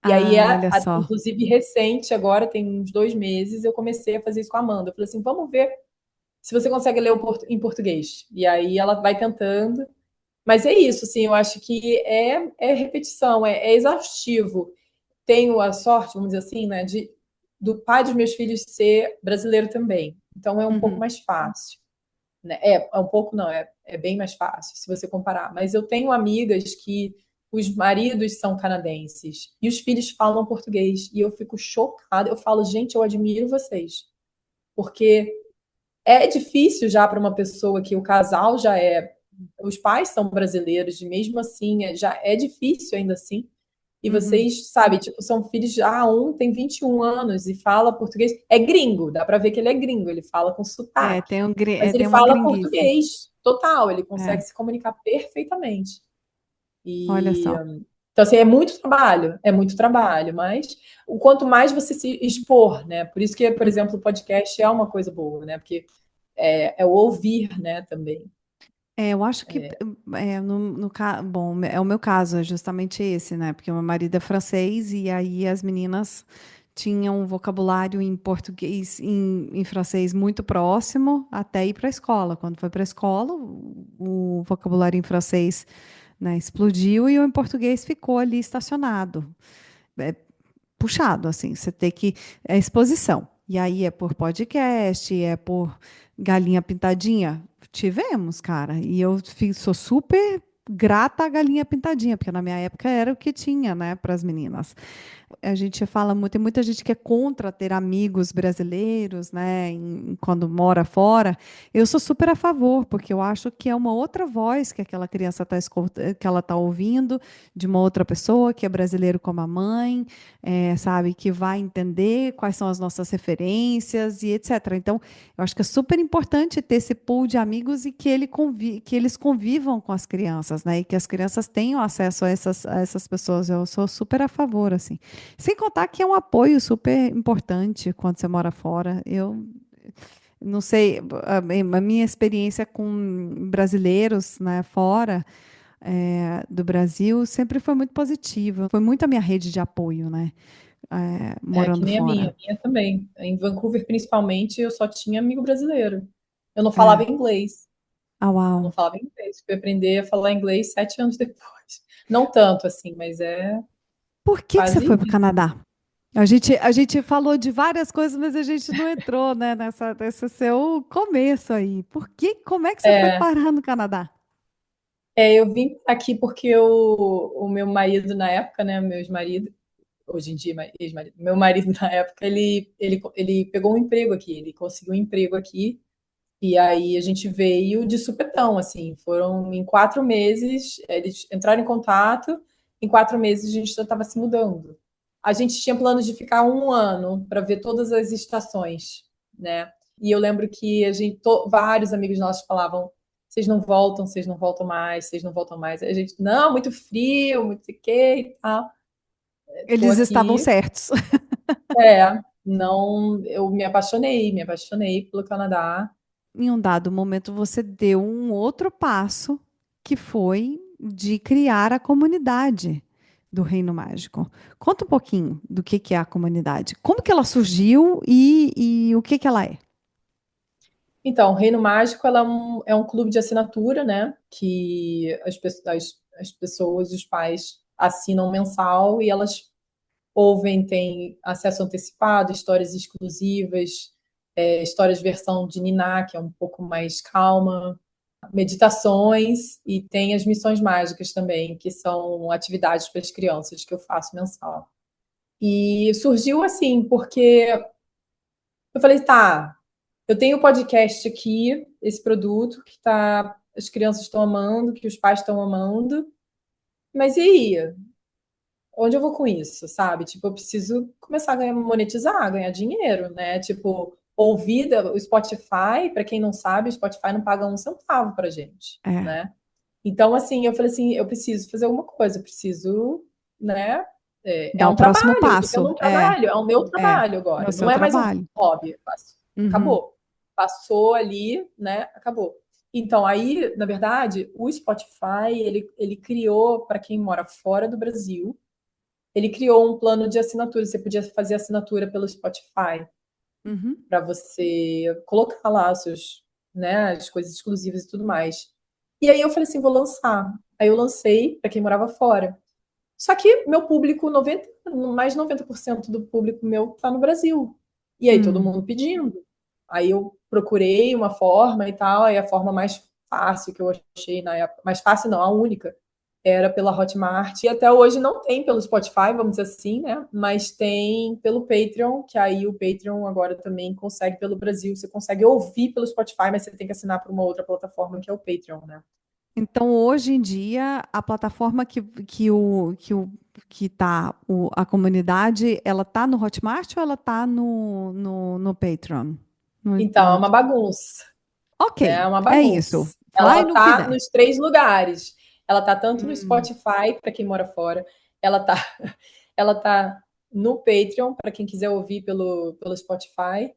E aí, Ah, olha só. inclusive, recente, agora tem uns 2 meses, eu comecei a fazer isso com a Amanda. Eu falei assim: vamos ver se você consegue ler em português. E aí ela vai tentando. Mas é isso, assim, eu acho que é repetição, é exaustivo. Tenho a sorte, vamos dizer assim, né, do pai dos meus filhos ser brasileiro também. Então é um pouco Uhum. mais fácil. Né? É um pouco, não, é bem mais fácil se você comparar. Mas eu tenho amigas que os maridos são canadenses e os filhos falam português. E eu fico chocada. Eu falo, gente, eu admiro vocês. Porque é difícil já para uma pessoa que o casal já é. Os pais são brasileiros, e mesmo assim, já é difícil ainda assim. E Uhum. vocês, sabe, tipo, são filhos de. Um tem 21 anos e fala português. É gringo, dá para ver que ele é gringo, ele fala com sotaque. Mas ele Tem uma fala gringuice. português total, ele É, consegue se comunicar perfeitamente. olha E. só. Então, assim, é muito trabalho, mas o quanto mais você se expor, né? Por isso que, por exemplo, o podcast é uma coisa boa, né? Porque é o ouvir, né, também. Eu acho que bom, é o meu caso, é justamente esse, né? Porque o meu marido é francês e aí as meninas tinham um vocabulário em português, em francês muito próximo até ir para a escola. Quando foi para a escola, o vocabulário em francês, né, explodiu e o em português ficou ali estacionado. É, puxado, assim, você tem que, é exposição. E aí é por podcast, é por galinha pintadinha. Tivemos, cara, e sou super grata à galinha pintadinha, porque na minha época era o que tinha, né, para as meninas. A gente fala muito, tem muita gente que é contra ter amigos brasileiros, né, quando mora fora. Eu sou super a favor, porque eu acho que é uma outra voz que aquela criança está que ela está ouvindo de uma outra pessoa que é brasileiro como a mãe, sabe, que vai entender quais são as nossas referências e etc. Então, eu acho que é super importante ter esse pool de amigos e que eles convivam com as crianças, né, e que as crianças tenham acesso a essas pessoas. Eu sou super a favor, assim. Sem contar que é um apoio super importante quando você mora fora. Eu não sei, a minha experiência com brasileiros, né, fora do Brasil sempre foi muito positiva. Foi muito a minha rede de apoio, né, É que morando nem fora. a minha também. Em Vancouver, principalmente, eu só tinha amigo brasileiro. Eu não falava É. inglês. Ah, Eu não uau. falava inglês. Fui aprender a falar inglês 7 anos depois. Não tanto assim, mas é Por que você quase foi para o isso. Canadá? A gente falou de várias coisas, mas a gente não entrou, né, nesse seu começo aí. Como é que você foi É, parar no Canadá? eu vim aqui porque o meu marido na época, né, meu ex-marido, hoje em dia ex-marido, meu marido na época, ele pegou um emprego aqui, ele conseguiu um emprego aqui, e aí a gente veio de supetão, assim, foram em 4 meses, eles entraram em contato, em 4 meses a gente já estava se mudando. A gente tinha planos de ficar um ano para ver todas as estações, né? E eu lembro que vários amigos nossos falavam: vocês não voltam mais, vocês não voltam mais. A gente, não, muito frio, muito sei o que e tal. Tô Eles estavam aqui. certos. Não, eu me apaixonei pelo Canadá. Em um dado momento, você deu um outro passo, que foi de criar a comunidade do Reino Mágico. Conta um pouquinho do que é a comunidade. Como que ela surgiu e o que ela é? Então, o Reino Mágico ela é um clube de assinatura, né? Que as pessoas, os pais, assinam mensal e elas ouvem, têm acesso antecipado, histórias exclusivas, histórias versão de Niná, que é um pouco mais calma, meditações e tem as missões mágicas também, que são atividades para as crianças que eu faço mensal. E surgiu assim, porque eu falei, tá, eu tenho o podcast aqui, esse produto que as crianças estão amando, que os pais estão amando, mas e aí? Onde eu vou com isso, sabe? Tipo, eu preciso começar a monetizar, ganhar dinheiro, né? Tipo, o Spotify, para quem não sabe, o Spotify não paga um centavo pra gente, É, né? Então, assim, eu falei assim, eu preciso fazer alguma coisa, eu preciso, né? É dar o um próximo trabalho, eu tô tendo passo. um trabalho, é o meu É, trabalho é o agora, não seu é mais um trabalho. hobby. Uhum, Acabou. Passou ali, né? Acabou. Então, aí, na verdade, o Spotify, ele criou, para quem mora fora do Brasil, ele criou um plano de assinatura. Você podia fazer assinatura pelo Spotify uhum. para você colocar lá né, as coisas exclusivas e tudo mais. E aí eu falei assim, vou lançar. Aí eu lancei para quem morava fora. Só que meu público, mais de 90% do público meu está no Brasil. E aí todo Hum. mundo pedindo. Aí eu procurei uma forma e tal, aí a forma mais fácil que eu achei na época, mais fácil não, a única, era pela Hotmart. E até hoje não tem pelo Spotify, vamos dizer assim, né? Mas tem pelo Patreon, que aí o Patreon agora também consegue pelo Brasil. Você consegue ouvir pelo Spotify, mas você tem que assinar por uma outra plataforma que é o Patreon, né? Então, hoje em dia, a plataforma que tá a comunidade, ela tá no Hotmart ou ela tá no Patreon? Então, é uma bagunça, né? É Ok, uma é isso. bagunça. Vai Ela no que tá der. nos 3 lugares. Ela tá tanto no Hum, Spotify para quem mora fora, ela tá, ela tá no Patreon para quem quiser ouvir pelo Spotify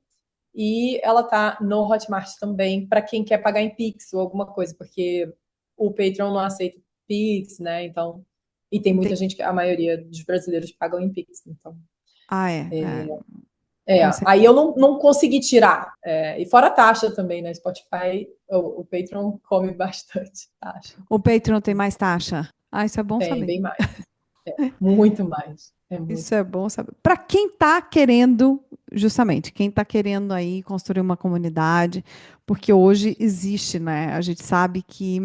e ela tá no Hotmart também para quem quer pagar em Pix ou alguma coisa, porque o Patreon não aceita Pix, né? Então, e tem muita entendi. gente que a maioria dos brasileiros pagam em Pix, então Ah, é, com aí eu certeza. não consegui tirar. E fora a taxa também, né? Spotify, o Patreon come bastante taxa. O Patreon tem mais taxa? Ah, isso é bom Tem, saber. bem mais. Muito mais. É muito Isso é mais. bom saber. Para quem está querendo, justamente, quem está querendo aí construir uma comunidade, porque hoje existe, né? A gente sabe que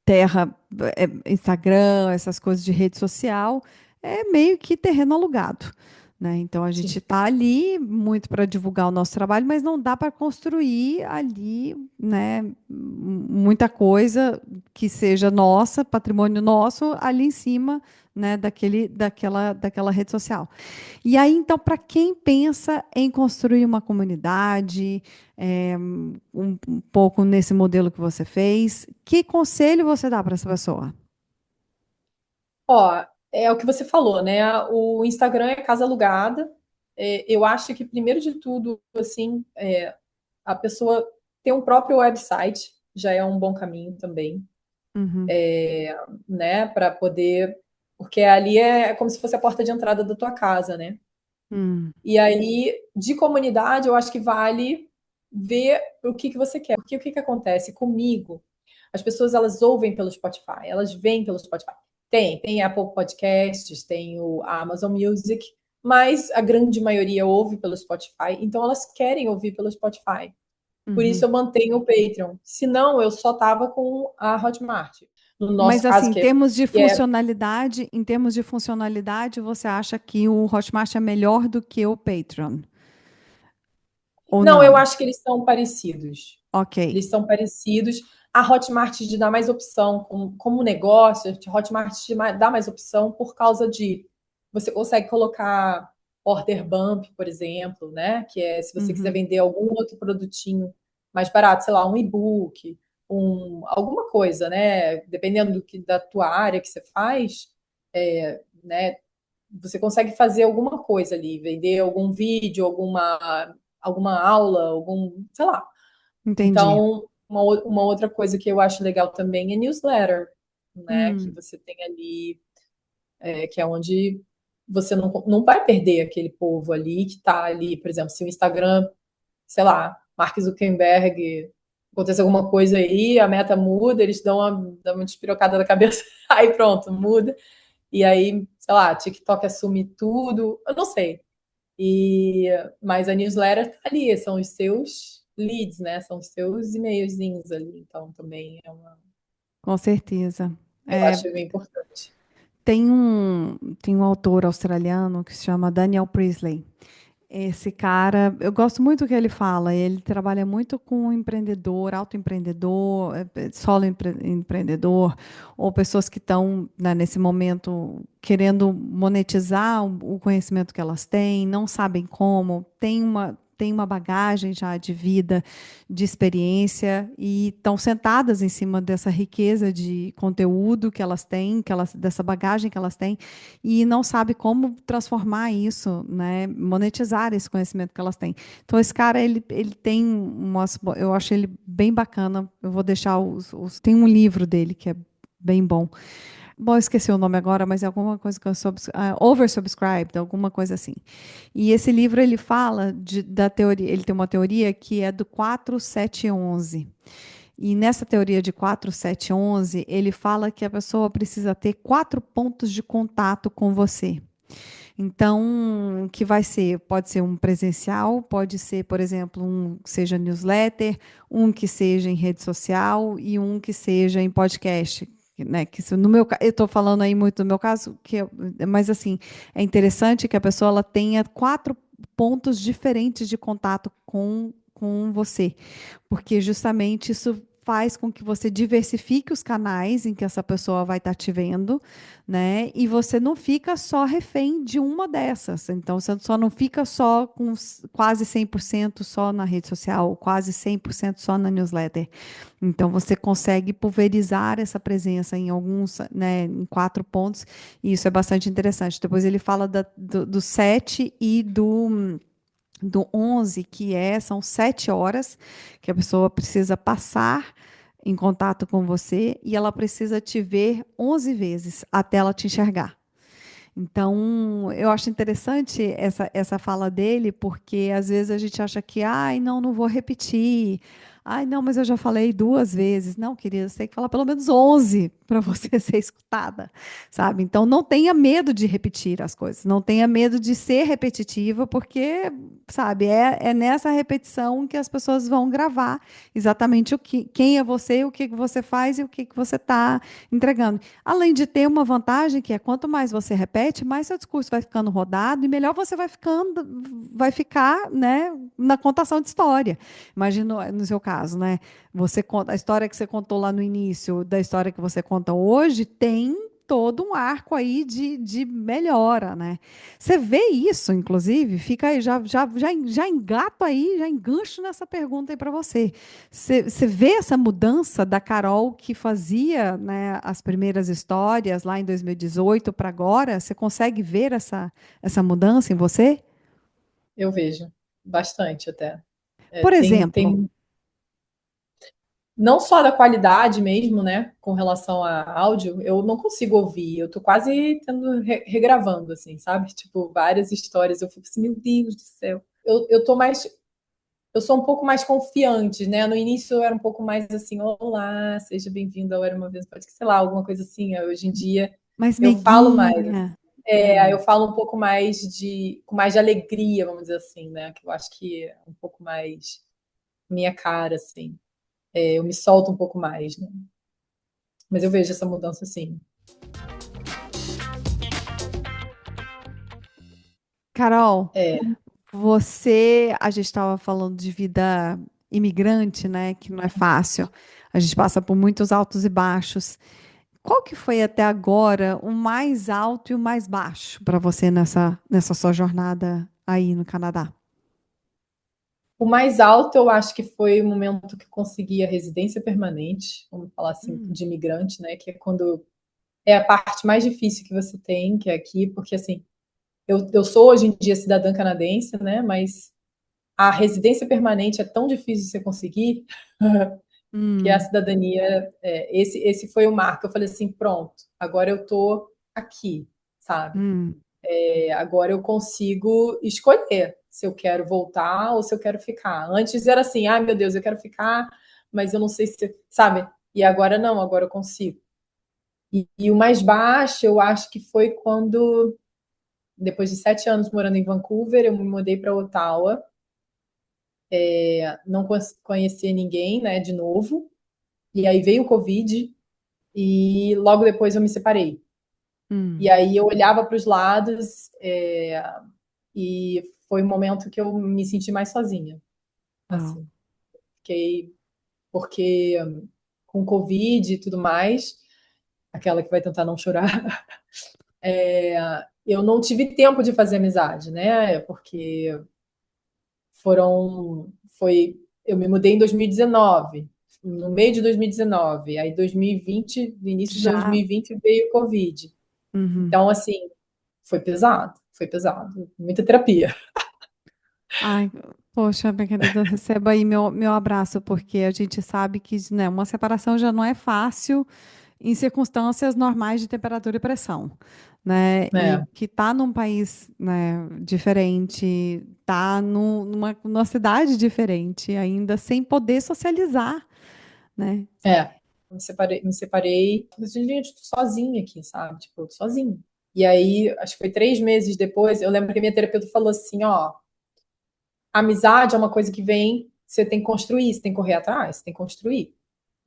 terra, Instagram, essas coisas de rede social, é meio que terreno alugado, né? Então a gente Sim. está ali muito para divulgar o nosso trabalho, mas não dá para construir ali, né, muita coisa que seja nossa, patrimônio nosso, ali em cima, né, daquela rede social. E aí, então, para quem pensa em construir uma comunidade, um pouco nesse modelo que você fez, que conselho você dá para essa pessoa? Ó, é o que você falou, né? O Instagram é casa alugada. Eu acho que, primeiro de tudo, assim, a pessoa ter um próprio website já é um bom caminho também, Uhum, né? Para poder. Porque ali é como se fosse a porta de entrada da tua casa, né? hum, E aí, de comunidade, eu acho que vale ver o que você quer. Porque o que acontece comigo? As pessoas, elas ouvem pelo Spotify, elas veem pelo Spotify. Tem Apple Podcasts, tem a Amazon Music, mas a grande maioria ouve pelo Spotify, então elas querem ouvir pelo Spotify. Por isso uhum. eu mantenho o Patreon. Se não, eu só tava com a Hotmart. No Mas nosso assim, caso, em termos de funcionalidade, você acha que o Hotmart é melhor do que o Patreon? Ou não, eu não? acho que eles são parecidos. Ok. Eles são parecidos. A Hotmart te dá mais opção como negócio, a Hotmart te dá mais opção por causa de você consegue colocar order bump, por exemplo, né? Que é se você quiser Uhum, vender algum outro produtinho mais barato, sei lá, um e-book, alguma coisa, né? Dependendo da tua área que você faz, né? Você consegue fazer alguma coisa ali, vender algum vídeo, alguma aula, sei lá. entendi. Então, uma outra coisa que eu acho legal também é newsletter, né? Que Hum, você tem ali, que é onde você não vai perder aquele povo ali que está ali, por exemplo, se o Instagram, sei lá, Mark Zuckerberg, acontece alguma coisa aí, a meta muda, eles dão uma despirocada na cabeça, aí pronto, muda. E aí, sei lá, TikTok assume tudo, eu não sei. E, mas a newsletter tá ali, são os seus leads, né? São os seus e-mailzinhos ali. Então também com certeza. eu É, acho bem importante. tem um autor australiano que se chama Daniel Priestley. Esse cara, eu gosto muito do que ele fala. Ele trabalha muito com empreendedor, autoempreendedor, solo empreendedor, ou pessoas que estão, né, nesse momento querendo monetizar o conhecimento que elas têm, não sabem como, tem uma bagagem já de vida, de experiência, e estão sentadas em cima dessa riqueza de conteúdo que elas têm, dessa bagagem que elas têm, e não sabe como transformar isso, né, monetizar esse conhecimento que elas têm. Então, esse cara, ele tem eu acho ele bem bacana, eu vou deixar tem um livro dele que é bem bom. Bom, eu esqueci o nome agora, mas é alguma coisa que eu oversubscribed, alguma coisa assim. E esse livro ele fala da teoria, ele tem uma teoria que é do 4-7-11. E nessa teoria de 4-7-11, ele fala que a pessoa precisa ter 4 pontos de contato com você. Então, que pode ser um presencial, pode ser, por exemplo, um que seja newsletter, um que seja em rede social e um que seja em podcast. Né, no eu estou falando aí muito do meu caso, mas assim, é interessante que a pessoa ela tenha 4 pontos diferentes de contato com você, porque justamente isso faz com que você diversifique os canais em que essa pessoa vai estar te vendo, né? E você não fica só refém de uma dessas. Então, você só não fica só com quase 100% só na rede social, quase 100% só na newsletter. Então, você consegue pulverizar essa presença em alguns, né, em 4 pontos, e isso é bastante interessante. Depois ele fala do 7 e do 11, são 7 horas que a pessoa precisa passar em contato com você e ela precisa te ver 11 vezes até ela te enxergar. Então, eu acho interessante essa fala dele, porque às vezes a gente acha que, ai, não vou repetir. Ai, não, mas eu já falei 2 vezes. Não, querida, você tem que falar pelo menos 11 para você ser escutada, sabe? Então, não tenha medo de repetir as coisas, não tenha medo de ser repetitiva, porque, sabe, é nessa repetição que as pessoas vão gravar exatamente quem é você, o que que você faz e o que que você está entregando. Além de ter uma vantagem que é quanto mais você repete, mais seu discurso vai ficando rodado e melhor você vai ficar, né, na contação de história. Imagina no seu caso, né? Você conta a história que você contou lá no início, da história que você conta hoje, tem todo um arco aí de melhora, né? Você vê isso, inclusive, fica aí, já engato aí, já engancho nessa pergunta aí para você. Você vê essa mudança da Carol que fazia, né, as primeiras histórias lá em 2018 para agora? Você consegue ver essa mudança em você? Eu vejo bastante até. É, Por exemplo, não só da qualidade mesmo, né, com relação a áudio, eu não consigo ouvir, eu tô quase regravando, assim, sabe? Tipo, várias histórias, eu fico assim, meu Deus do céu. Eu tô mais, eu sou um pouco mais confiante, né? No início eu era um pouco mais assim, olá, seja bem-vindo ao Era Uma Vez, pode que, sei lá, alguma coisa assim. Hoje em dia mais eu falo mais, meiguinha. eu falo um pouco mais com mais de alegria, vamos dizer assim, né? Que eu acho que é um pouco mais minha cara, assim. Eu me solto um pouco mais, né? Mas eu vejo essa mudança, sim. Carol, É, a gente estava falando de vida imigrante, né, que não é fácil. A gente passa por muitos altos e baixos. Qual que foi até agora o mais alto e o mais baixo para você nessa sua jornada aí no Canadá? o mais alto eu acho que foi o momento que eu consegui a residência permanente, vamos falar assim, Hum, de imigrante, né? Que é quando é a parte mais difícil que você tem, que é aqui, porque assim, eu sou hoje em dia cidadã canadense, né? Mas a residência permanente é tão difícil de você conseguir que a hum, cidadania, esse foi o marco. Eu falei assim, pronto, agora eu tô aqui, sabe? hum, Agora eu consigo escolher se eu quero voltar ou se eu quero ficar. Antes era assim, ai meu Deus, eu quero ficar, mas eu não sei se, sabe? E agora não, agora eu consigo. E o mais baixo, eu acho que foi quando, depois de 7 anos morando em Vancouver, eu me mudei para Ottawa. Não conhecia ninguém, né, de novo. E aí veio o Covid e logo depois eu me separei. E hum. aí eu olhava para os lados, e foi o momento que eu me senti mais sozinha, Uau. assim. Fiquei, porque com Covid e tudo mais, aquela que vai tentar não chorar, eu não tive tempo de fazer amizade, né? Porque foi, eu me mudei em 2019, no meio de 2019, aí 2020, no início de Já. 2020 veio o Covid. Uhum. Então, assim, foi pesado, muita terapia. Ai, poxa, minha querida, receba aí meu abraço, porque a gente sabe que, né, uma separação já não é fácil em circunstâncias normais de temperatura e pressão, né? E É, que tá num país, né, diferente, tá numa cidade diferente, ainda sem poder socializar, né? é. Me separei, gente, tô sozinha aqui, sabe? Tipo, tô sozinha. E aí, acho que foi 3 meses depois, eu lembro que a minha terapeuta falou assim, ó, amizade é uma coisa que vem, você tem que construir, você tem que correr atrás, você tem que construir.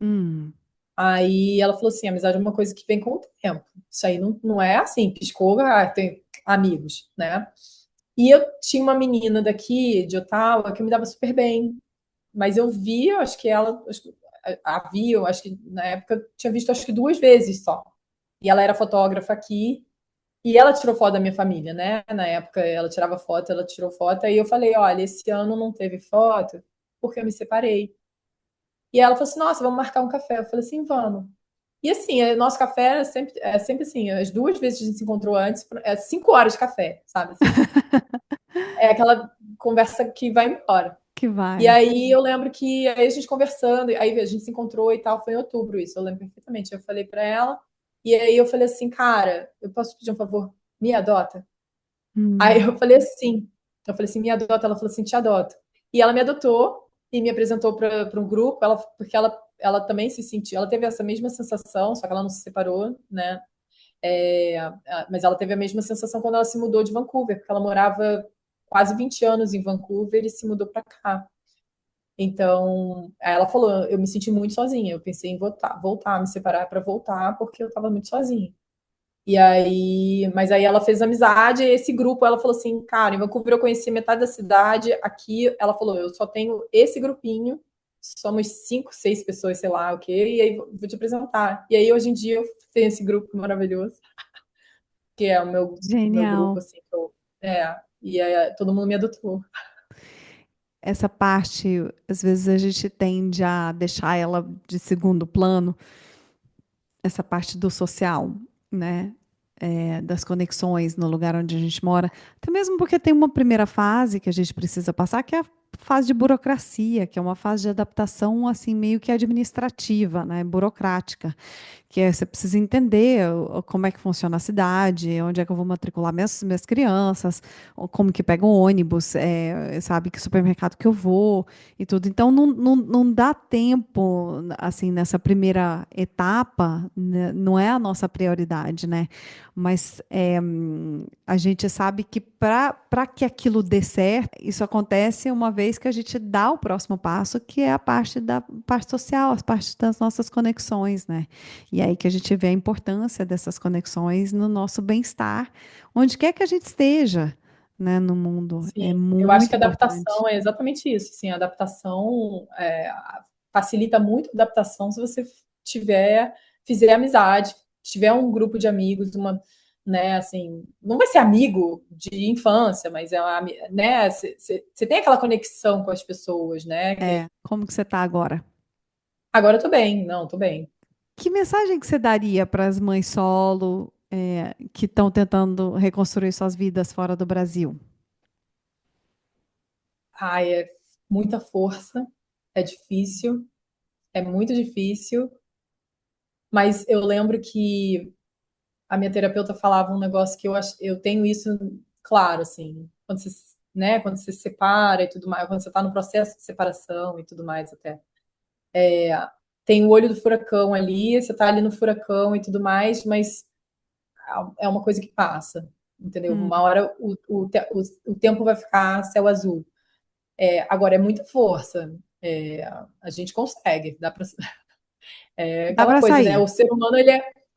Hum, Aí ela falou assim, amizade é uma coisa que vem com o tempo. Isso aí não é assim, piscou, tem amigos, né? E eu tinha uma menina daqui, de Ottawa, que me dava super bem. Mas eu vi, acho que ela, eu acho que na época eu tinha visto acho que 2 vezes só. E ela era fotógrafa aqui, e ela tirou foto da minha família, né? Na época ela tirava foto, ela tirou foto, aí eu falei, olha, esse ano não teve foto porque eu me separei. E ela falou assim, nossa, vamos marcar um café. Eu falei assim, vamos. E assim, nosso café é sempre assim, as 2 vezes que a gente se encontrou antes, 5 horas de café, sabe? Assim, é aquela conversa que vai embora. que E vai. aí eu lembro que aí a gente conversando, aí a gente se encontrou e tal, foi em outubro isso, eu lembro perfeitamente. Eu falei pra ela, e aí eu falei assim, cara, eu posso pedir um favor? Me adota? Aí Hum, eu falei assim, me adota, ela falou assim, te adoto. E ela me adotou, e me apresentou para um grupo, porque ela também se sentiu, ela teve essa mesma sensação, só que ela não se separou, né? Mas ela teve a mesma sensação quando ela se mudou de Vancouver, porque ela morava quase 20 anos em Vancouver e se mudou para cá. Então, ela falou, eu me senti muito sozinha, eu pensei em voltar, me separar para voltar, porque eu estava muito sozinha. E aí, mas aí ela fez amizade, e esse grupo, ela falou assim, cara, em Vancouver eu conheci metade da cidade, aqui ela falou, eu só tenho esse grupinho, somos 5, 6 pessoas, sei lá o quê, e aí vou te apresentar. E aí hoje em dia eu tenho esse grupo maravilhoso, que é o meu grupo, Genial. assim, e aí todo mundo me adotou. Essa parte, às vezes a gente tende a deixar ela de segundo plano, essa parte do social, né? Das conexões no lugar onde a gente mora, até mesmo porque tem uma primeira fase que a gente precisa passar, que é a fase de burocracia, que é uma fase de adaptação assim meio que administrativa, né, burocrática, que é, você precisa entender como é que funciona a cidade, onde é que eu vou matricular minhas crianças, como que pega o ônibus, sabe, que supermercado que eu vou e tudo. Então, não dá tempo, assim, nessa primeira etapa, né, não é a nossa prioridade, né? Mas a gente sabe que para que aquilo dê certo, isso acontece uma vez que a gente dá o próximo passo, que é a parte da parte social, as partes das nossas conexões, né? E aí que a gente vê a importância dessas conexões no nosso bem-estar, onde quer que a gente esteja, né, no mundo. É Sim, eu acho muito que a importante. adaptação é exatamente isso. Assim, a adaptação facilita muito a adaptação se você fizer amizade, tiver um grupo de amigos, né, assim, não vai ser amigo de infância, mas né, você tem aquela conexão com as pessoas, né? Como que você está agora? Agora eu tô bem, não, tô bem. Que mensagem que você daria para as mães solo, que estão tentando reconstruir suas vidas fora do Brasil? Ai, é muita força, é difícil, é muito difícil, mas eu lembro que a minha terapeuta falava um negócio que eu tenho isso claro, assim, quando você, né, quando você se separa e tudo mais, quando você está no processo de separação e tudo mais até. Tem o olho do furacão ali, você está ali no furacão e tudo mais, mas é uma coisa que passa, entendeu? Hum, Uma hora o tempo vai ficar céu azul. Agora é muita força. A gente consegue, dá para dá aquela para coisa, né? sair. O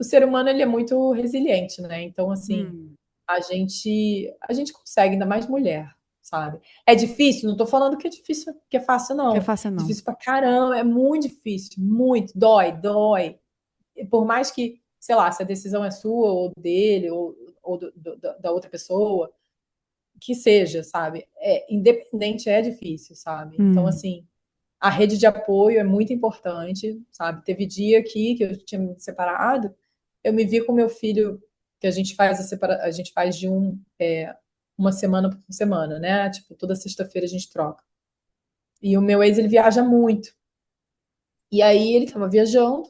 ser humano ele é muito resiliente, né? Então, assim, Hum, a gente consegue, ainda mais mulher, sabe? É difícil, não tô falando que é difícil, que é fácil, que é não. fácil não. Difícil pra caramba, é muito difícil, muito, dói. E por mais que, sei lá, se a decisão é sua, ou dele, ou da outra pessoa, que seja, sabe? Independente é difícil, sabe? Então, Hum, assim, a rede de apoio é muito importante, sabe? Teve dia aqui que eu tinha me separado, eu me vi com meu filho, que a gente faz uma semana por semana, né? Tipo, toda sexta-feira a gente troca. E o meu ex, ele viaja muito. E aí ele tava viajando,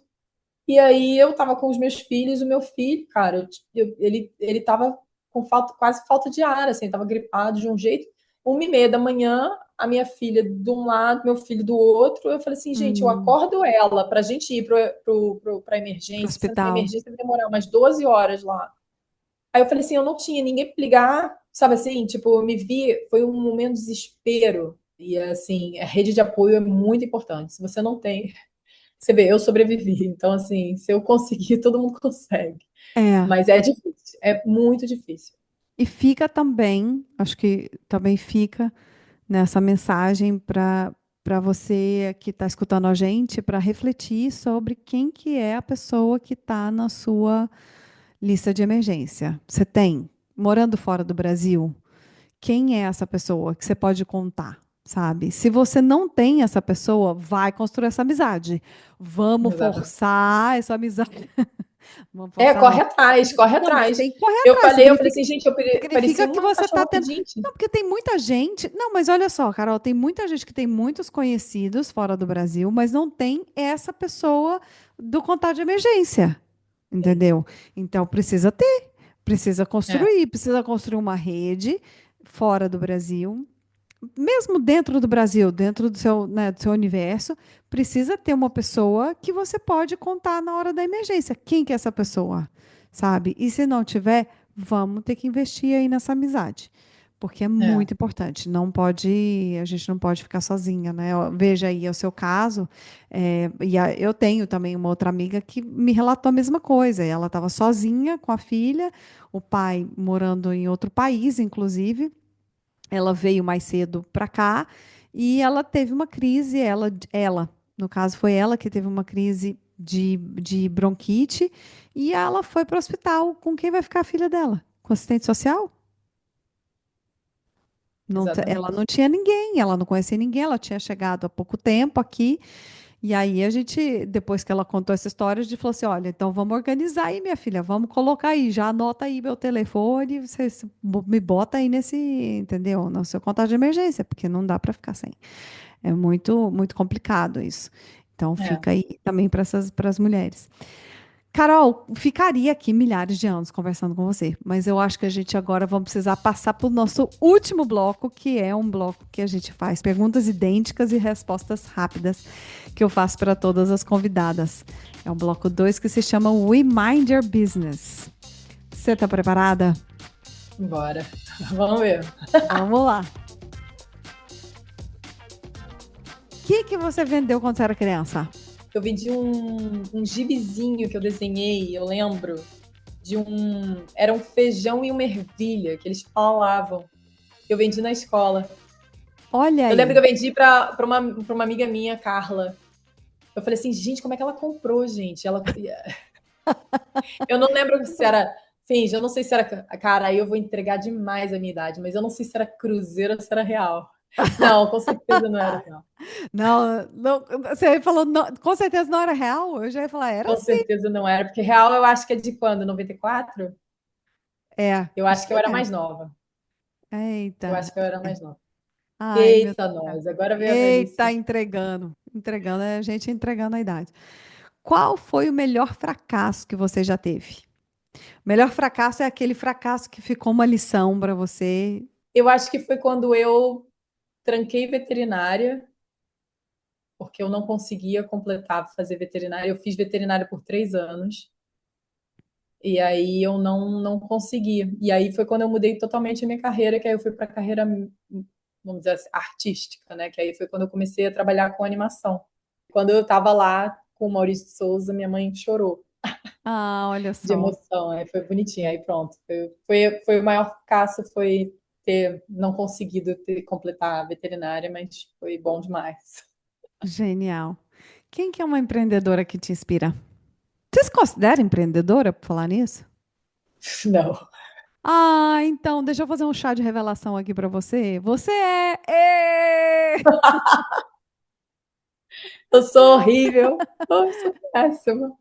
e aí eu tava com os meus filhos, o meu filho, cara, ele tava com quase falta de ar, assim, tava gripado de um jeito. 1h30 da manhã, a minha filha de um lado, meu filho do outro. Eu falei assim, gente, eu hum, acordo ela pra gente ir pra Pro emergência, sendo que a hospital. emergência vai demorar umas 12 horas lá. Aí eu falei assim, eu não tinha ninguém pra ligar, sabe assim? Tipo, eu me vi, foi um momento de desespero. E assim, a rede de apoio é muito importante. Se você não tem, você vê, eu sobrevivi. Então, assim, se eu conseguir, todo mundo consegue. É. Mas é difícil, é muito difícil. E fica também, acho que também fica nessa mensagem para você que está escutando a gente, para refletir sobre quem que é a pessoa que está na sua lista de emergência. Você tem, morando fora do Brasil, quem é essa pessoa que você pode contar? Sabe? Se você não tem essa pessoa, vai construir essa amizade. Vamos Exatamente. forçar essa amizade. Vamos forçar, Corre não. atrás, corre Não, mas atrás. tem que correr Eu atrás. falei, eu falei Significa, assim, gente, eu parecia significa que uma você está cachorra tendo. pedinte. Não, porque tem muita gente. Não, mas olha só, Carol, tem muita gente que tem muitos conhecidos fora do Brasil, mas não tem essa pessoa do contato de emergência. Entendeu? Então precisa É, construir uma rede fora do Brasil mesmo dentro do Brasil, dentro do seu universo, precisa ter uma pessoa que você pode contar na hora da emergência. Quem que é essa pessoa? Sabe? E se não tiver, vamos ter que investir aí nessa amizade. Porque é É, muito importante. Não pode, a gente não pode ficar sozinha, né? Veja aí o seu caso. Eu tenho também uma outra amiga que me relatou a mesma coisa. Ela estava sozinha com a filha, o pai morando em outro país, inclusive. Ela veio mais cedo para cá e ela teve uma crise. No caso, foi ela que teve uma crise de bronquite e ela foi para o hospital. Com quem vai ficar a filha dela? Com assistente social? Ela exatamente. não tinha ninguém, ela não conhecia ninguém, ela tinha chegado há pouco tempo aqui. E aí a gente, depois que ela contou essa história, a gente falou assim: olha, então vamos organizar aí, minha filha, vamos colocar aí, já anota aí meu telefone, me bota aí nesse, entendeu? No seu contato de emergência, porque não dá para ficar sem. É muito, muito complicado isso. Então É. fica aí também para as mulheres. Carol, ficaria aqui milhares de anos conversando com você, mas eu acho que a gente agora vamos precisar passar para o nosso último bloco, que é um bloco que a gente faz perguntas idênticas e respostas rápidas, que eu faço para todas as convidadas. É um bloco 2 que se chama We Mind Your Business. Você está preparada? Bora. Vamos ver. Vamos lá. O que você vendeu quando você era criança? Eu vendi um gibizinho que eu desenhei, eu lembro, era um feijão e uma ervilha, que eles falavam. Eu vendi na escola. Olha Eu lembro que aí. eu vendi pra uma amiga minha, Carla. Eu falei assim, gente, como é que ela comprou, gente? Eu não lembro se era. Sim, eu não sei se era. Cara, aí eu vou entregar demais a minha idade, mas eu não sei se era cruzeiro ou se era real. Não, com certeza não era real. Não, não, você falou, com certeza não era real? Eu já ia falar, era Com sim. certeza não era, porque real eu acho que é de quando? 94? Eu Acho acho que que eu era é. mais nova. Eu Eita. acho que eu era mais nova. Ai, meu Eita, Deus. nós, agora veio a Eita, velhice. entregando, é a gente entregando a idade. Qual foi o melhor fracasso que você já teve? Melhor fracasso é aquele fracasso que ficou uma lição para você. Eu acho que foi quando eu tranquei veterinária, porque eu não conseguia completar, fazer veterinária. Eu fiz veterinária por 3 anos. E aí eu não consegui. E aí foi quando eu mudei totalmente a minha carreira, que aí eu fui para a carreira, vamos dizer assim, artística, né? Que aí foi quando eu comecei a trabalhar com animação. Quando eu estava lá com o Maurício de Souza, minha mãe chorou Ah, olha de só. emoção. Aí foi bonitinho, aí pronto. Foi o maior fracasso, foi ter não conseguido completar a veterinária, mas foi bom demais. Genial. Quem que é uma empreendedora que te inspira? Você se considera empreendedora por falar nisso? Não, Ah, então, deixa eu fazer um chá de revelação aqui para você. Você é. Ê! eu sou horrível, eu sou péssima.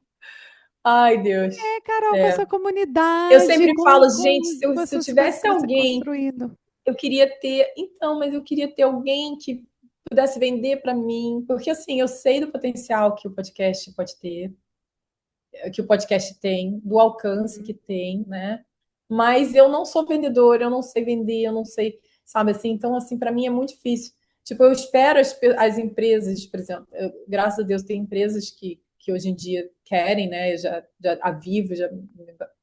Ai, Deus. Carol, com É. essa Eu comunidade, sempre falo, gente, com se eu essas coisas tivesse que você está alguém, construindo. eu queria ter. Então, mas eu queria ter alguém que pudesse vender para mim, porque assim, eu sei do potencial que o podcast pode ter, que o podcast tem, do alcance que tem, né? Mas eu não sou vendedora, eu não sei vender, eu não sei, sabe assim? Então, assim, para mim é muito difícil. Tipo, eu espero as empresas, por exemplo, graças a Deus tem empresas que hoje em dia querem, né? A Vivo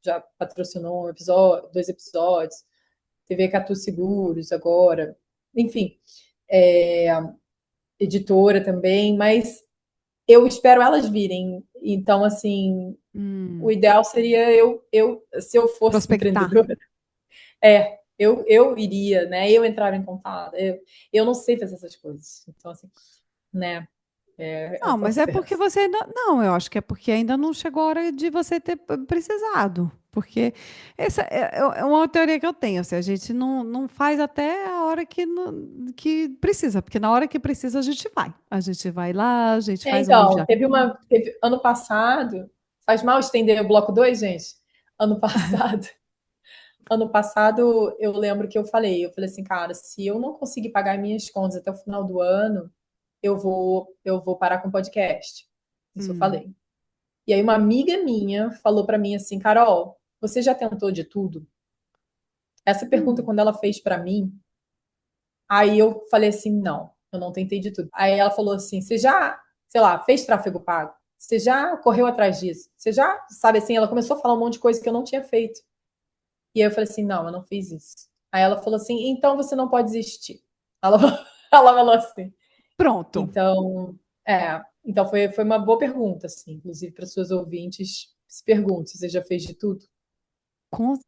já patrocinou um episódio, 2 episódios, TV Catu Seguros agora, enfim, é, editora também, mas eu espero elas virem. Então, assim, o Hum, ideal seria se eu fosse prospectar. empreendedora, eu iria, né? Eu entrava em contato. Eu não sei fazer essas coisas. Então, assim, né? É um Não, mas é porque processo. você ainda. Não, eu acho que é porque ainda não chegou a hora de você ter precisado. Porque essa é uma teoria que eu tenho. Assim, a gente não faz até a hora que precisa. Porque na hora que precisa, a gente vai. A gente vai lá, a gente faz um Então, já. teve ano passado, faz mal estender o bloco 2, gente? Ano passado, ano passado eu lembro que eu falei assim, cara, se eu não conseguir pagar minhas contas até o final do ano, eu vou parar com o podcast. Isso eu Hum, falei. E aí uma amiga minha falou para mim assim, Carol, você já tentou de tudo? Essa pergunta hum, quando ela fez para mim, Aí eu falei assim, não, eu não tentei de tudo. Aí ela falou assim, você já, sei lá, fez tráfego pago? Você já correu atrás disso? Você já, sabe assim, ela começou a falar um monte de coisa que eu não tinha feito. E aí eu falei assim, não, eu não fiz isso. Aí ela falou assim, então você não pode desistir. Ela, ela falou assim. Pronto. Então foi uma boa pergunta, assim, inclusive para suas ouvintes, se pergunte, você já fez de tudo,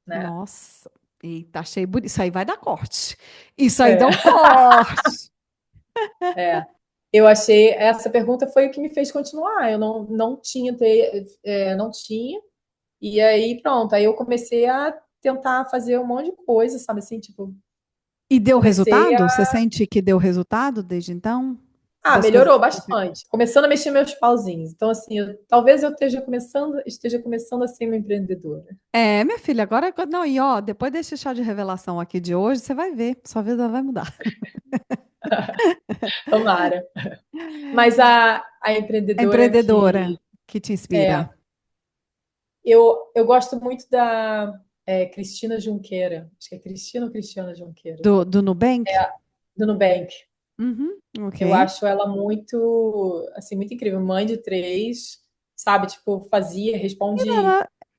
né? Nossa, eita, achei bonito. Isso aí vai dar corte. Isso aí dá É, um corte. é. Eu achei, essa pergunta foi o que me fez continuar. Eu não tinha, não tinha. E aí, pronto, aí eu comecei a tentar fazer um monte de coisa, sabe assim, tipo, E deu comecei resultado? a. Você sente que deu resultado desde então? Ah, Das coisas melhorou que você... bastante. Começando a mexer meus pauzinhos. Então, assim, talvez eu esteja começando a ser uma empreendedora. É, minha filha, agora. Não, e ó, depois desse chá de revelação aqui de hoje, você vai ver, sua vida vai mudar. Tomara. Mas a A empreendedora empreendedora que que te é, inspira. eu gosto muito da Cristina Junqueira. Acho que é Cristina ou Cristiana Junqueira, Do Nubank? do Nubank. Uhum, ok. Eu acho ela muito, assim, muito incrível. Mãe de três, sabe? Tipo, responde.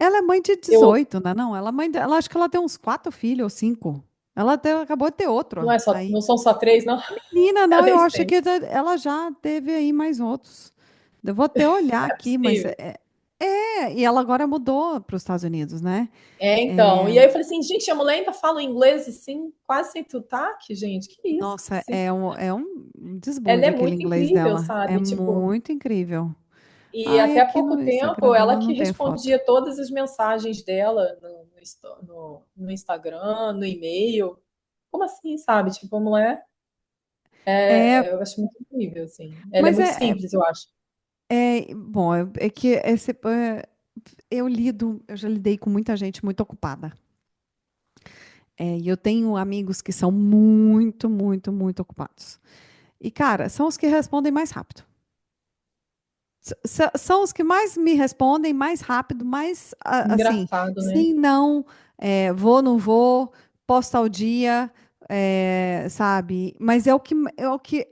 Ela é mãe de Eu 18, né? Não, ela, é mãe ela acho que ela tem uns 4 filhos ou 5. Ela acabou de ter outro. Aí. não são só três, não. Menina, Eu não, eu nem acho sei. que ela já teve aí mais outros. Eu vou até olhar É aqui, mas possível. e ela agora mudou para os Estados Unidos, né? Então. E aí eu falei assim, gente, a mulher ainda fala inglês assim, quase sem sotaque, gente. Que isso? Nossa, Assim, é um ela desbunde é aquele muito inglês incrível, dela. É sabe? Tipo, muito incrível. e Ai, até há aqui pouco no Instagram tempo, ela dela que não tem foto. respondia todas as mensagens dela no Instagram, no e-mail. Como assim, sabe? Tipo, a mulher, É, eu acho muito incrível, assim. Ela é mas muito simples, eu acho. bom, é que eu já lidei com muita gente muito ocupada. E eu tenho amigos que são muito, muito, muito ocupados. E, cara, são os que respondem mais rápido. São os que mais me respondem mais rápido, mais assim, Engraçado, né? sim, não, vou, não vou, posso tal dia, sabe? Mas é o que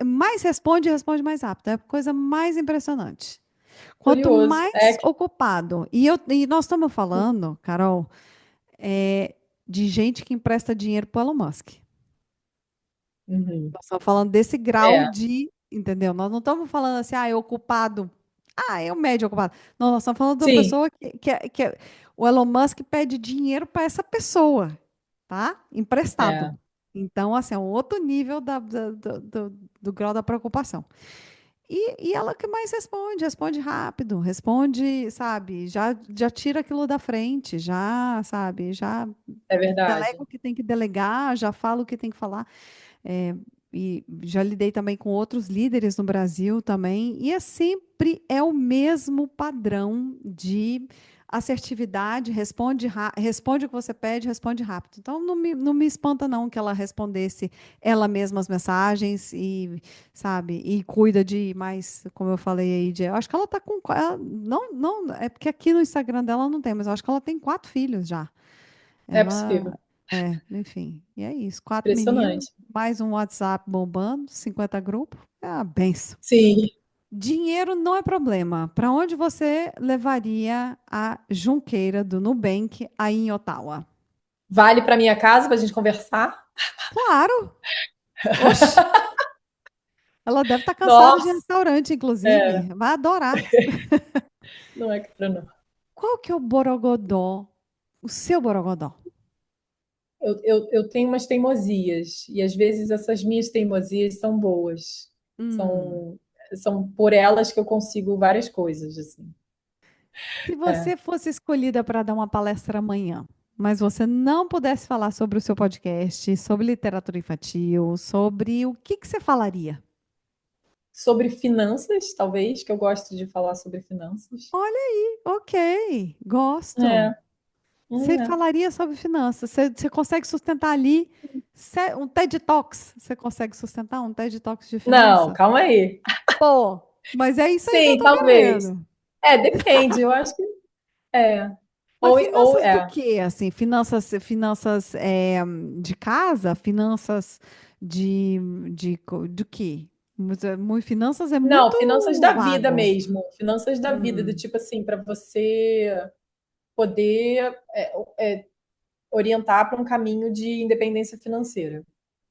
mais responde e responde mais rápido. É a coisa mais impressionante. Quanto Curioso. mais ocupado, e nós estamos falando, Carol, de gente que empresta dinheiro para o Elon Musk. Uhum. Nós estamos falando desse grau É, de, entendeu? Nós não estamos falando assim, é ocupado. É o médio ocupado. Não, nós estamos falando de uma sim, pessoa o Elon Musk pede dinheiro para essa pessoa, tá? é, Emprestado. Então, assim, é um outro nível do grau da preocupação. E ela que mais responde rápido, responde, sabe, já tira aquilo da frente, já, sabe, já é delega verdade. o que tem que delegar, já fala o que tem que falar. É, e já lidei também com outros líderes no Brasil também, e sempre é o mesmo padrão de assertividade, responde o que você pede, responde rápido. Então, não me espanta não que ela respondesse ela mesma as mensagens e, sabe, e cuida de mais, como eu falei aí, eu acho que ela está com, não, é porque aqui no Instagram dela não tem, mas eu acho que ela tem 4 filhos já. É Ela, possível. enfim, e é isso. 4 meninos, Impressionante. mais um WhatsApp bombando, 50 grupos, é uma benção. Sim. Dinheiro não é problema. Para onde você levaria a Junqueira do Nubank aí em Ottawa? Vale para minha casa para a gente conversar? Claro! Oxe! Ela deve estar cansada de Nossa, restaurante, inclusive. Vai adorar. não é caro, não. Qual que é o borogodó? O seu borogodó? Eu tenho umas teimosias, e às vezes essas minhas teimosias são boas. Hum. São, são por elas que eu consigo várias coisas, assim. Se É. você fosse escolhida para dar uma palestra amanhã, mas você não pudesse falar sobre o seu podcast, sobre literatura infantil, sobre o que que você falaria? Sobre finanças, talvez, que eu gosto de falar sobre finanças. Olha aí, ok, gosto. É, Você é. falaria sobre finanças. Você consegue sustentar ali um TED Talks. Você consegue sustentar um TED Talks de Não, finanças? calma aí. Pô, mas é isso aí que eu Sim, tô talvez. querendo. Depende, eu acho que é. Mas Ou finanças do quê? Assim, finanças de casa? Finanças do quê? Finanças é Não, muito finanças da vida vago. mesmo. Finanças da vida, do Hum, tipo assim, para você poder orientar para um caminho de independência financeira,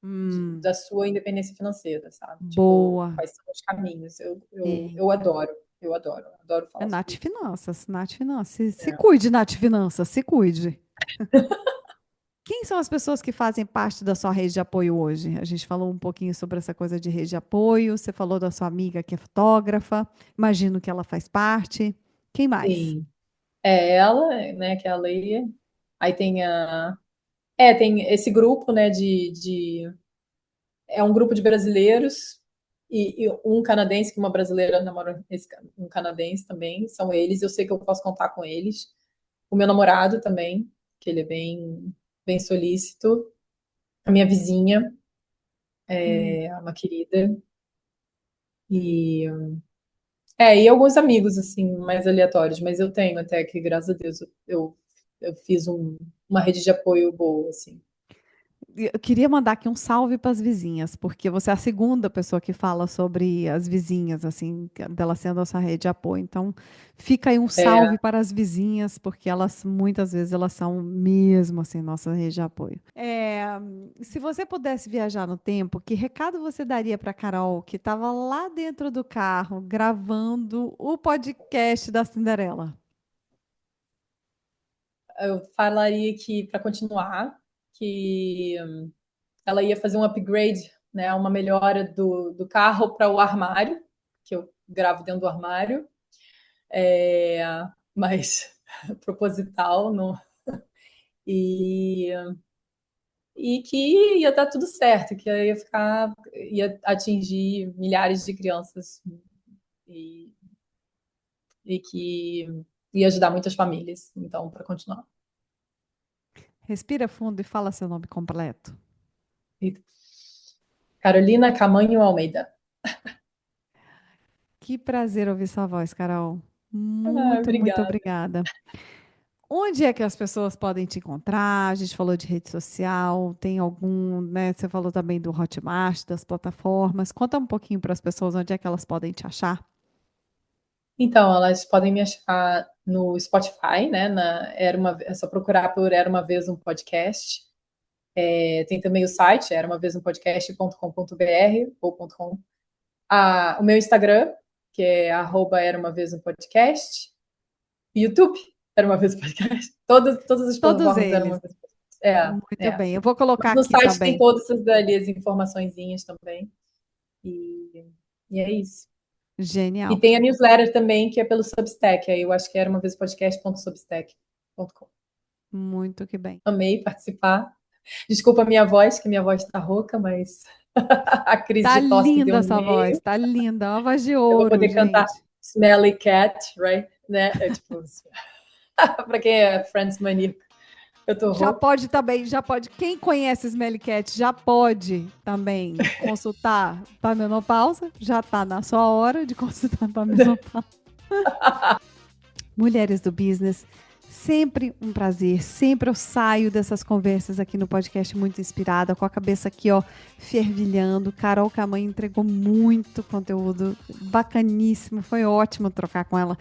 hum, da sua independência financeira, sabe? Tipo, boa. quais são os caminhos? É, Eu adoro, adoro é falar Nath sobre isso. Finanças, Nath Finanças. Se É. cuide, Nath Finanças, se cuide. Quem são as pessoas que fazem parte da sua rede de apoio hoje? A gente falou um pouquinho sobre essa coisa de rede de apoio. Você falou da sua amiga que é fotógrafa. Imagino que ela faz parte. Quem mais? Sim. É ela, né, que é a Leia. Aí tem esse grupo, né, é um grupo de brasileiros e um canadense que uma brasileira namora um canadense também, são eles, eu sei que eu posso contar com eles. O meu namorado também, que ele é bem solícito. A minha vizinha Hum. é uma querida. E, e alguns amigos, assim, mais aleatórios, mas eu tenho até que, graças a Deus, eu fiz uma rede de apoio boa, assim. Eu queria mandar aqui um salve para as vizinhas, porque você é a segunda pessoa que fala sobre as vizinhas, assim, dela sendo essa rede de apoio. Então, fica aí um É, salve para as vizinhas, porque elas muitas vezes elas são mesmo assim nossa rede de apoio. Se você pudesse viajar no tempo, que recado você daria para Carol, que estava lá dentro do carro gravando o podcast da Cinderela? eu falaria que, para continuar, que ela ia fazer um upgrade, né, uma melhora do carro para o armário, que eu gravo dentro do armário, é, mas proposital, não, e, e que ia dar tudo certo, que ia atingir milhares de crianças e, e que ia ajudar muitas famílias. Então, para continuar. Respira fundo e fala seu nome completo. Carolina Camanho Almeida. Que prazer ouvir sua voz, Carol. Ah, Muito, muito obrigada. obrigada. Onde é que as pessoas podem te encontrar? A gente falou de rede social, tem algum, né? Você falou também do Hotmart, das plataformas. Conta um pouquinho para as pessoas onde é que elas podem te achar. Então, elas podem me achar no Spotify, né? É só procurar por Era Uma Vez um Podcast. Tem também o site, eraumavezumpodcast.com.br ou .com. O meu Instagram, que é @Era Uma Vez um Podcast. YouTube, Era Uma Vez um Podcast. Todas as Todos plataformas Era eles. Uma Vez um Podcast. É, Muito é. bem. Eu vou colocar Mas no aqui site tem também. todas as informaçõezinhas também. E é isso. E Genial. tem a newsletter também, que é pelo Substack. Aí eu acho que era uma vez podcast.substack.com. Muito que bem. Amei participar. Desculpa a minha voz, que minha voz está rouca, mas a crise Tá de tosse que deu linda no essa voz, meio. tá linda. Uma voz de Eu vou ouro, poder cantar gente. Smelly Cat, right? Né? Tipo, para quem é Friends maníaco, eu tô Já rouca. pode também, já pode. Quem conhece Smelly Cat já pode também consultar para menopausa. Já está na sua hora de consultar para menopausa. Mulheres do Business, sempre um prazer. Sempre eu saio dessas conversas aqui no podcast muito inspirada, com a cabeça aqui, ó, fervilhando. Carol Camanho entregou muito conteúdo bacaníssimo. Foi ótimo trocar com ela,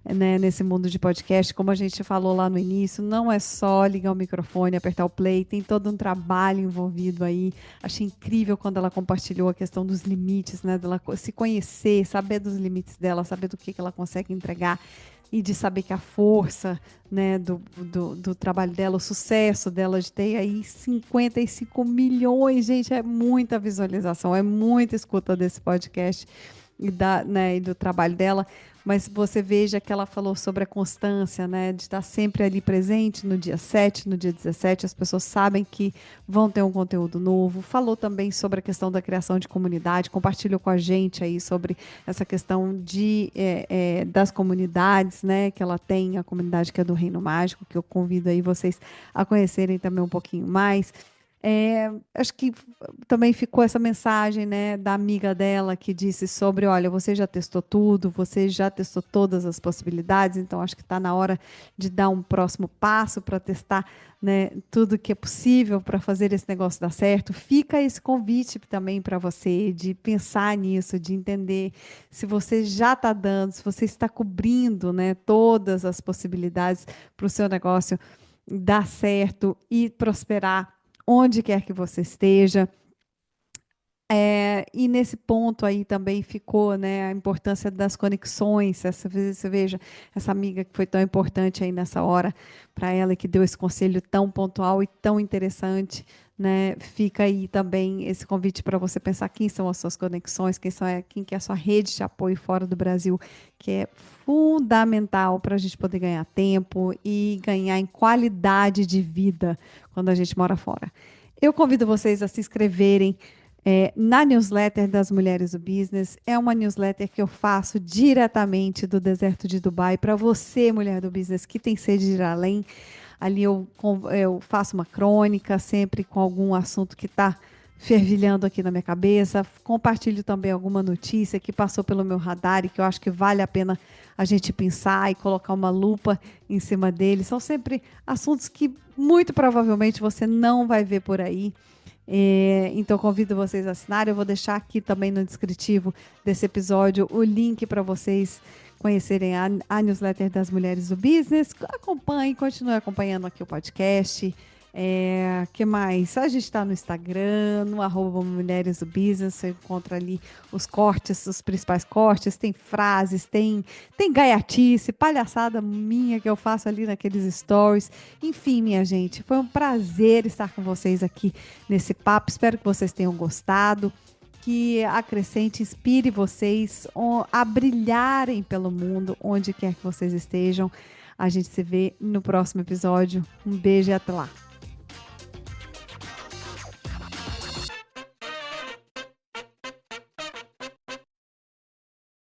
né, nesse mundo de podcast. Como a gente falou lá no início, não é só ligar o microfone, apertar o play, tem todo um trabalho envolvido aí. Achei incrível quando ela compartilhou a questão dos limites, né, dela se conhecer, saber dos limites dela, saber do que ela consegue entregar e de saber que a força, né, do trabalho dela, o sucesso dela de ter aí 55 milhões, gente, é muita visualização, é muita escuta desse podcast e do trabalho dela, mas você veja que ela falou sobre a constância, né, de estar sempre ali presente no dia 7, no dia 17, as pessoas sabem que vão ter um conteúdo novo. Falou também sobre a questão da criação de comunidade, compartilhou com a gente aí sobre essa questão das comunidades, né, que ela tem, a comunidade que é do Reino Mágico, que eu convido aí vocês a conhecerem também um pouquinho mais. Acho que também ficou essa mensagem, né, da amiga dela que disse sobre, olha, você já testou tudo, você já testou todas as possibilidades, então acho que está na hora de dar um próximo passo para testar, né, tudo que é possível para fazer esse negócio dar certo. Fica esse convite também para você de pensar nisso, de entender se você já está dando, se você está cobrindo, né, todas as possibilidades para o seu negócio dar certo e prosperar onde quer que você esteja. E nesse ponto aí também ficou, né, a importância das conexões. Você veja, essa amiga que foi tão importante aí nessa hora para ela, que deu esse conselho tão pontual e tão interessante, né? Fica aí também esse convite para você pensar quem são as suas conexões, quem que é a sua rede de apoio fora do Brasil, que é fundamental para a gente poder ganhar tempo e ganhar em qualidade de vida quando a gente mora fora. Eu convido vocês a se inscreverem na newsletter das Mulheres do Business. É uma newsletter que eu faço diretamente do deserto de Dubai para você, mulher do business, que tem sede de ir além. Ali eu faço uma crônica sempre com algum assunto que está fervilhando aqui na minha cabeça. Compartilho também alguma notícia que passou pelo meu radar e que eu acho que vale a pena a gente pensar e colocar uma lupa em cima dele. São sempre assuntos que muito provavelmente você não vai ver por aí. Então convido vocês a assinarem. Eu vou deixar aqui também no descritivo desse episódio o link para vocês conhecerem a newsletter das Mulheres do Business. Acompanhe, continue acompanhando aqui o podcast. Que mais? A gente está no Instagram, no @Mulheres do Business. Você encontra ali os cortes, os principais cortes. Tem frases, tem gaiatice, palhaçada minha que eu faço ali naqueles stories. Enfim, minha gente, foi um prazer estar com vocês aqui nesse papo. Espero que vocês tenham gostado, que acrescente, inspire vocês a brilharem pelo mundo, onde quer que vocês estejam. A gente se vê no próximo episódio. Um beijo e até lá.